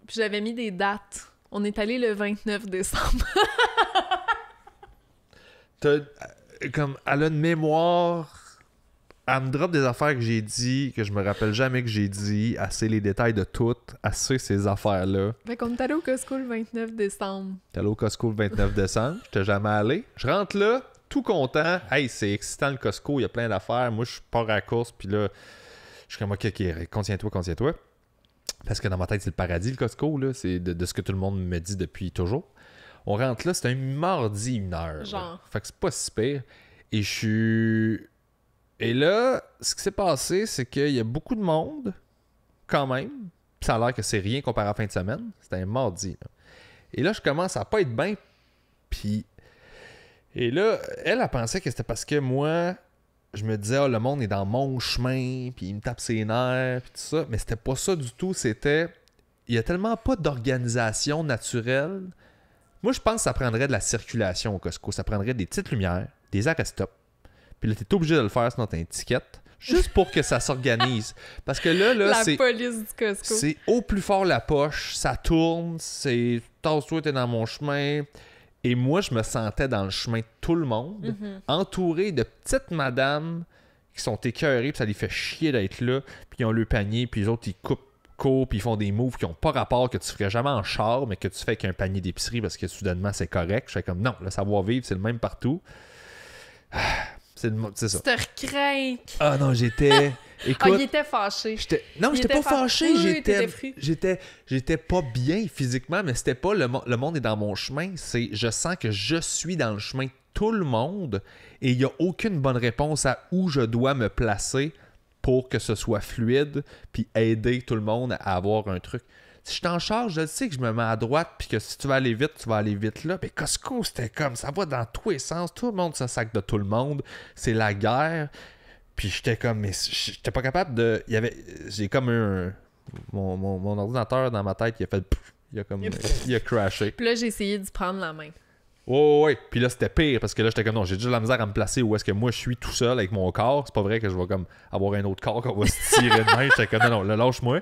puis j'avais mis des dates. On est allé le 29 décembre. Comme, elle a une mémoire... Elle me drop des affaires que j'ai dit, que je me rappelle jamais que j'ai dit. Elle sait les détails de toutes. Elle sait ces affaires-là. Fait qu'on est allé au Costco le 29 décembre. T'es allé au Costco le 29 décembre. J'étais jamais allé. Je rentre là, tout content. Hey, c'est excitant le Costco, il y a plein d'affaires. Moi, je pars à la course, puis là, je suis comme, OK, contiens-toi. Parce que dans ma tête, c'est le paradis, le Costco, là. C'est de ce que tout le monde me dit depuis toujours. On rentre là, c'est un mardi 1h. Genre. Là. Fait que c'est pas si pire. Et là, ce qui s'est passé, c'est qu'il y a beaucoup de monde, quand même. Puis ça a l'air que c'est rien comparé à la fin de semaine. C'était un mardi, là. Et là, je commence à pas être bien. Puis... Et là, elle pensait que c'était parce que moi, je me disais, oh, le monde est dans mon chemin, puis il me tape ses nerfs, puis tout ça. Mais c'était pas ça du tout. C'était, il y a tellement pas d'organisation naturelle. Moi, je pense que ça prendrait de la circulation au Costco. Ça prendrait des petites lumières, des arrêt-stop. Puis là, t'es obligé de le faire, sinon t'as une étiquette. Juste pour que ça s'organise. Parce que là La c'est... police du Costco. C'est au plus fort la poche, ça tourne, c'est tasse-toi, t'es dans mon chemin. Et moi, je me sentais dans le chemin de tout le monde, entouré de petites madames qui sont écœurées, puis ça les fait chier d'être là, puis ils ont le panier, puis les autres, ils courent, puis ils font des moves qui n'ont pas rapport, que tu ferais jamais en char, mais que tu fais avec un panier d'épicerie parce que soudainement, c'est correct. Je fais comme, non, le savoir-vivre, c'est le même partout. C'est ça. Tu te recrainques. Ah non, j'étais... Écoute, il était fâché. Non, j'étais pas fâché. Oui, J'étais pas bien physiquement, mais c'était pas le monde est dans mon chemin. C'est je sens que je suis dans le chemin de tout le monde et il n'y a aucune bonne réponse à où je dois me placer pour que ce soit fluide puis aider tout le monde à avoir un truc. Si je t'en charge, je sais que je me mets à droite puis que si tu vas aller vite, tu vas aller vite là. Mais Costco, c'était comme ça va dans tous les sens. Tout le monde se sac de tout le monde. C'est la guerre. Puis j'étais comme, mais j'étais pas capable de... J'ai comme mon ordinateur dans ma tête, il a fait... Il a crashé. Puis là, j'ai essayé d'y prendre la main. Ouais. Puis là, c'était pire, parce que là, j'étais comme, non, j'ai déjà de la misère à me placer où est-ce que moi, je suis tout seul avec mon corps. C'est pas vrai que je vais comme avoir un autre corps qu'on va se tirer de main. J'étais comme, non, là, lâche-moi.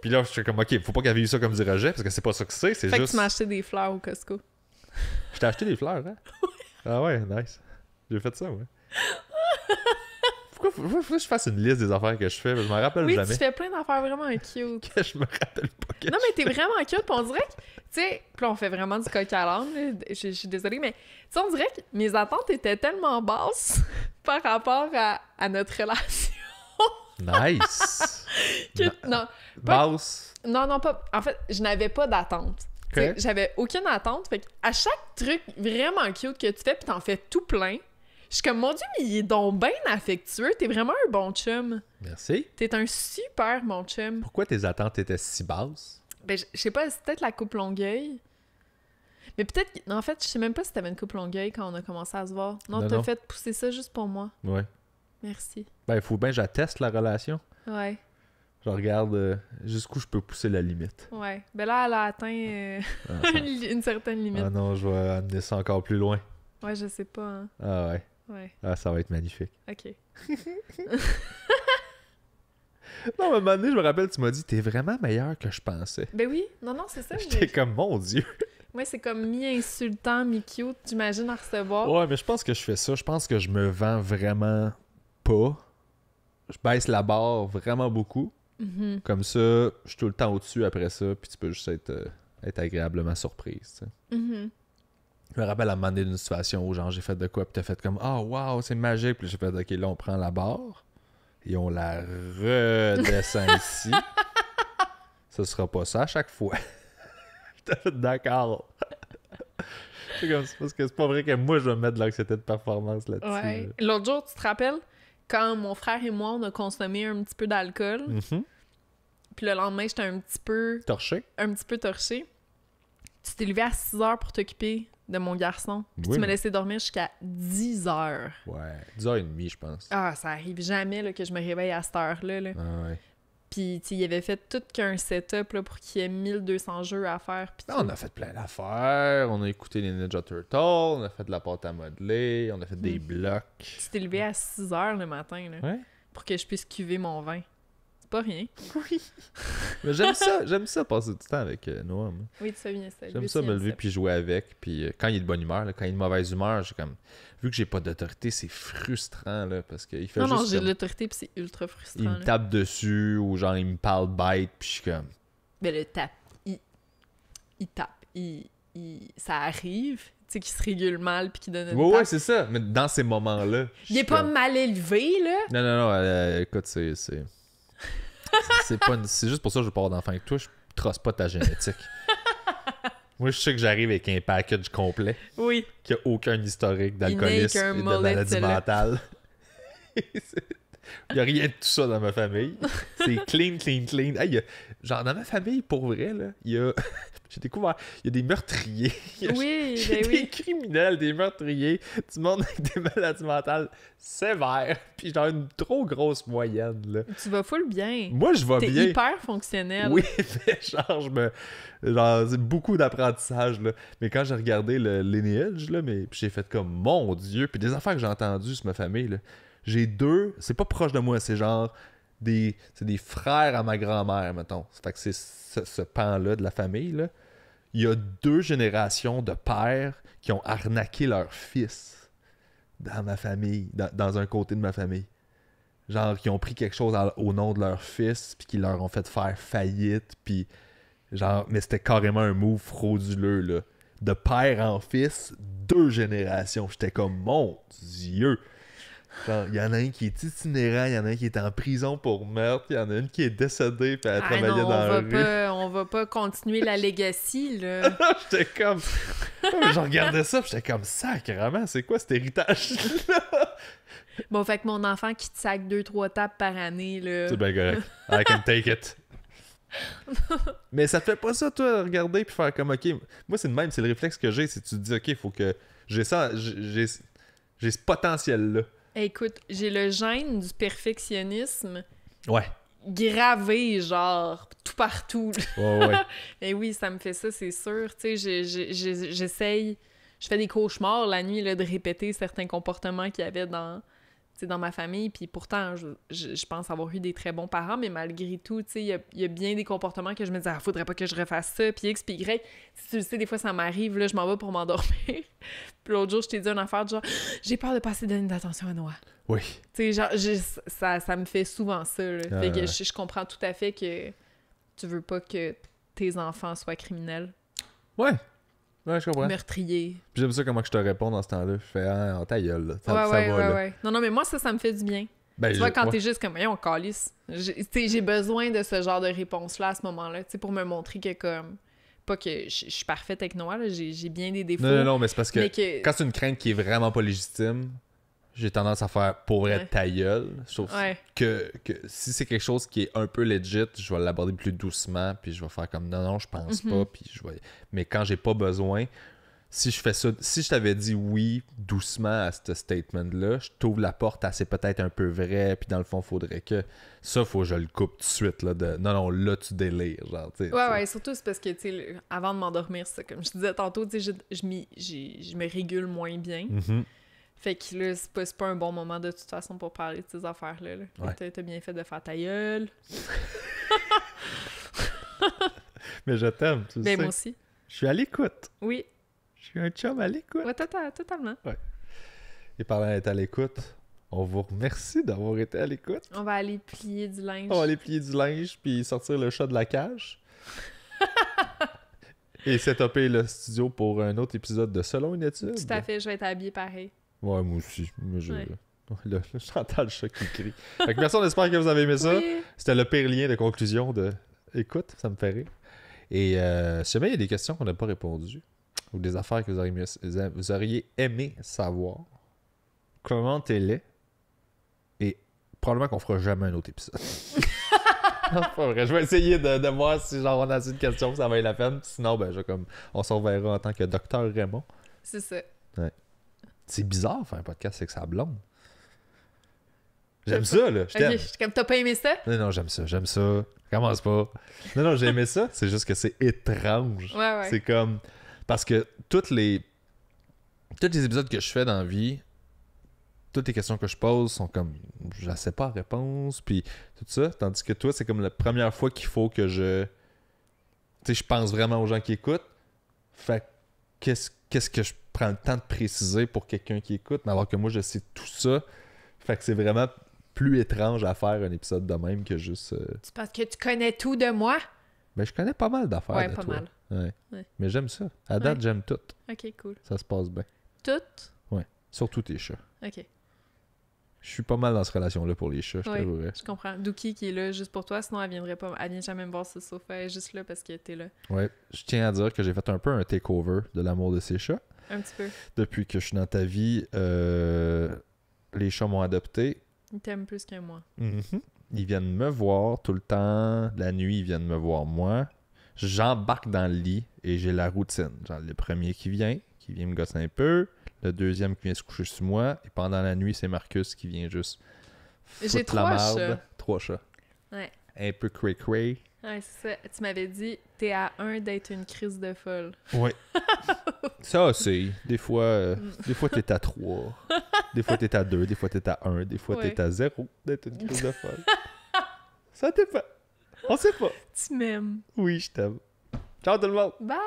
Puis là, j'étais comme, OK, faut pas qu'elle vive ça comme du rejet, parce que c'est pas ça que c'est Fait juste... que tu m'as acheté des fleurs au Costco. Je t'ai acheté des fleurs, hein? Ah ouais, nice. J'ai fait ça, ouais. Pourquoi faut que je fasse une liste des affaires que je fais? Je me rappelle jamais. Oui, tu fais plein d'affaires vraiment cute. Que je me rappelle pas que Non, mais t'es vraiment cute, pis on dirait que, tu sais, puis là, on fait vraiment du coq à l'âne, là. Je suis désolée, mais, tu sais, on dirait que mes attentes étaient tellement basses par rapport à notre relation. Nice! Non, Basse. non, pas... En fait, je n'avais pas d'attente. Okay. J'avais aucune attente, fait à chaque truc vraiment cute que tu fais, pis t'en fais tout plein, je suis comme, mon Dieu, mais il est donc bien affectueux. T'es vraiment un bon chum. Merci. T'es un super bon chum. Pourquoi tes attentes étaient si basses? Ben, je sais pas, c'est peut-être la coupe Longueuil. Mais peut-être... En fait, je sais même pas si t'avais une coupe Longueuil quand on a commencé à se voir. Non, t'as fait pousser ça juste pour moi. Ouais. Merci. Ben, il faut bien que j'atteste la relation. Ouais. Je regarde jusqu'où je peux pousser la limite. Ouais. Ben là, elle a atteint une certaine limite. Ah non, je vais amener ça encore plus loin. Ouais, je sais pas, hein. Ah ouais. Ouais. Ah, ça va être magnifique. OK. Non, mais à un moment donné, je me rappelle, tu m'as dit, t'es vraiment meilleur que je pensais. Ben oui. Non, c'est ça. J'étais comme, mon Dieu. Ouais, c'est comme mi-insultant, mi-cute, j'imagine, à recevoir. Ouais, mais je pense que je fais ça. Je pense que je me vends vraiment pas. Je baisse la barre vraiment beaucoup. Mm-hmm. Comme ça, je suis tout le temps au-dessus après ça, puis tu peux juste être agréablement surprise. Mm-hmm. Je me rappelle à un moment donné d'une situation où genre j'ai fait de quoi, puis t'as fait comme « Oh wow, c'est magique », puis j'ai fait « Ok, là on prend la barre et on la redescend ici. Ce sera pas ça à chaque fois. » J'étais fait d'accord. C'est comme ça, parce que c'est pas vrai que moi je vais me mettre de l'anxiété de performance là-dessus. Ouais. L'autre jour, tu te rappelles, quand mon frère et moi, on a consommé un petit peu d'alcool, puis le lendemain, j'étais un petit peu torché. Tu t'es levé à 6 heures pour t'occuper de mon garçon. Puis tu m'as laissé dormir jusqu'à 10 heures. Ouais, 10h30, je pense. Ah, ça arrive jamais là, que je me réveille à cette heure-là. Là. Ah ouais. Puis, il avait fait tout qu'un setup là, pour qu'il y ait 1200 jeux à faire. Puis on a fait plein d'affaires. On a écouté les Ninja Turtles. On a fait de la pâte à modeler. On a fait des blocs. Tu t'es levé à 6 heures le matin là, pour que je puisse cuver mon vin. C'est pas rien. Oui. Mais j'aime ça passer du temps avec Noah. Moi. Oui, tu sais bien ça. J'aime ça me lever puis jouer avec. Puis quand il est de bonne humeur, là, quand il est de mauvaise humeur, j'ai comme... Vu que j'ai pas d'autorité, c'est frustrant, là, parce qu'il fait juste... Non, j'ai de l'autorité puis c'est ultra frustrant. Il me tape dessus ou genre il me parle bête puis je suis comme... Mais le tape, il tape. Ça arrive, tu sais, qu'il se régule mal puis qu'il donne une tape. Ouais, c'est ça. Mais dans ces moments-là... Il est pas mal élevé, là. Non, écoute, c'est juste pour ça que je veux pas avoir d'enfant avec toi. Je trosse pas ta génétique. Moi, je sais que j'arrive avec un package complet. Oui. Qui a aucun historique d'alcoolisme et de maladie mentale. Il n'y a rien de tout ça dans ma famille. C'est clean, clean, clean. Hey, genre, dans ma famille, pour vrai, là, il y a... J'ai découvert, il y a des meurtriers. Oui, Il y a ben des oui. criminels, des meurtriers, du monde avec des maladies mentales sévères. Puis genre une trop grosse moyenne, là. Tu vas full bien. Moi, je vais T'es bien. hyper fonctionnel. Oui, mais genre, genre, c'est beaucoup d'apprentissage, là. Mais quand j'ai regardé le lineage, là, puis j'ai fait comme, mon Dieu, puis des affaires que j'ai entendues sur ma famille, là. J'ai deux, c'est pas proche de moi, c'est genre c'est des frères à ma grand-mère, mettons. Fait que c'est ce pan-là de la famille, là. Il y a 2 générations de pères qui ont arnaqué leur fils dans ma famille, dans un côté de ma famille. Genre, qui ont pris quelque chose au nom de leur fils, puis qui leur ont fait faire faillite, puis genre, mais c'était carrément un move frauduleux, là. De père en fils, 2 générations. J'étais comme, mon Dieu! Genre, il y en a un qui est itinérant, il y en a un qui est en prison pour meurtre, il y en a une qui est décédée puis elle travaillait non, dans la rue. On va pas continuer la legacy, là. J'étais comme... Je regardais ça puis j'étais comme, sacrément, c'est quoi cet héritage-là? Bon, fait que mon enfant qui te sac 2-3 tapes par année, là... C'est bien correct. I can take it. Mais ça te fait pas ça, toi, regarder puis faire comme, OK, moi c'est le même, c'est le réflexe que j'ai, c'est que tu te dis, OK, il faut que j'ai ça, j'ai ce potentiel-là. Écoute, j'ai le gène du perfectionnisme Ouais. gravé, genre, tout partout. Ouais. Mais oui, ça me fait ça, c'est sûr. Tu sais, j'essaye... Je fais des cauchemars la nuit, là, de répéter certains comportements qu'il y avait dans ma famille. Puis pourtant, je pense avoir eu des très bons parents, mais malgré tout, tu sais, il y a bien des comportements que je me dis « Ah, faudrait pas que je refasse ça. » Puis X, puis Y. Si tu le sais, des fois, ça m'arrive, là, je m'en vais pour m'endormir. Puis l'autre jour, je t'ai dit une affaire de genre « J'ai peur de passer donner d'attention à Noah. » Oui. Tu sais, genre, ça me fait souvent ça, là. Fait que je comprends tout à fait que tu veux pas que tes enfants soient criminels. Ouais, je comprends. Meurtriers. Puis j'aime ça comment je te réponds dans ce temps-là. Je fais, ah, ta gueule, là. Ça va, là. Ouais. Non, mais moi, ça me fait du bien. Ben, tu vois, quand t'es juste comme, on calisse. J'ai besoin de ce genre de réponse-là à ce moment-là, tu sais, pour me montrer que, comme, pas que je suis parfaite avec Noah, là, j'ai bien des défauts. Non, mais c'est parce que, que... quand c'est une crainte qui est vraiment pas légitime, j'ai tendance à faire pour être ta gueule. Sauf que si c'est quelque chose qui est un peu legit, je vais l'aborder plus doucement, puis je vais faire comme non, je pense pas, puis je vais... Mais quand j'ai pas besoin, si je fais ça, si je t'avais dit oui doucement à ce statement-là, je t'ouvre la porte à c'est peut-être un peu vrai, puis dans le fond, faudrait que ça, faut que je le coupe tout de suite, là, de non, là, tu délires, genre, tu sais. Ouais, surtout c'est parce que, tu sais, avant de m'endormir, ça, comme je disais tantôt, tu sais, je me régule moins bien. Mm-hmm. Fait que là, c'est pas un bon moment de toute façon pour parler de ces affaires-là. Là. Ouais. T'as bien fait de faire ta gueule. Mais je t'aime, tu sais. Moi aussi. Je suis à l'écoute. Oui. Je suis un chum à l'écoute. Ouais, totalement. Ouais. Et parlant d'être à l'écoute, on vous remercie d'avoir été à l'écoute. On va aller plier du linge. On va aller plier du linge puis sortir le chat de la cage. Et setuper le studio pour un autre épisode de Selon une étude. Tout à fait, je vais être habillée pareil. Ouais, moi aussi. Ouais. Là, j'entends le chat qui crie. Fait que merci, on espère que vous avez aimé ça. Oui. C'était le pire lien de conclusion de écoute, ça me fait rire. Et si jamais il y a des questions qu'on n'a pas répondues, ou des affaires que vous auriez aimé savoir, commentez-les. Et probablement qu'on fera jamais un autre épisode. Non, c'est pas vrai. Je vais essayer de voir si genre on a assez de questions, ça vaut la peine. Sinon, ben, on s'en verra en tant que Docteur Raymond. C'est ça. Ouais. C'est bizarre faire un podcast avec sa blonde. J'aime ça, là. Je t'aime. Okay, comme t'as pas aimé ça? Non, j'aime ça. Commence pas. Non, j'ai aimé ça. C'est juste que c'est étrange. Ouais. C'est comme... Parce que tous les épisodes que je fais dans la vie, toutes les questions que je pose sont comme... Je sais pas la réponse, puis tout ça. Tandis que toi, c'est comme la première fois qu'il faut que je... Tu sais, je pense vraiment aux gens qui écoutent. Fait qu'est-ce que je prends le temps de préciser pour quelqu'un qui écoute, alors que moi, je sais tout ça. Fait que c'est vraiment plus étrange à faire un épisode de même que juste... C'est parce que tu connais tout de moi? Ben, je connais pas mal d'affaires Ouais, de pas toi. mal. Ouais. Mais j'aime ça. À date, j'aime tout. Ok, cool. Ça se passe bien. Tout? Ouais. Surtout tes chats. Ok. Je suis pas mal dans cette relation-là pour les chats, je Ouais, t'avouerais. je comprends. Dookie qui est là juste pour toi, sinon elle viendrait pas. Elle vient jamais me voir sur le sofa, elle est juste là parce qu'elle était là. Ouais. Je tiens à dire que j'ai fait un peu un takeover de l'amour de ces chats. Un petit peu. Depuis que je suis dans ta vie, les chats m'ont adopté. Ils t'aiment plus que moi. Mhm. Ils viennent me voir tout le temps. La nuit, ils viennent me voir moi. J'embarque dans le lit et j'ai la routine. Genre, le premier qui vient me gosser un peu. Le deuxième qui vient se coucher sur moi. Et pendant la nuit, c'est Marcus qui vient juste J'ai foutre la 3 marde. chats. 3 chats. Ouais. Un peu cray-cray. Ouais, c'est ça. Tu m'avais dit, t'es à 1 d'être une crise de folle. Ouais. Ça, c'est. Des fois t'es à 3. Des fois, t'es à 2. Des fois, t'es à 1. Des fois, Ouais. t'es à 0 d'être une crise de folle. Ça dépend. On sait pas. Tu m'aimes. Oui, je t'aime. Ciao tout le monde. Bye!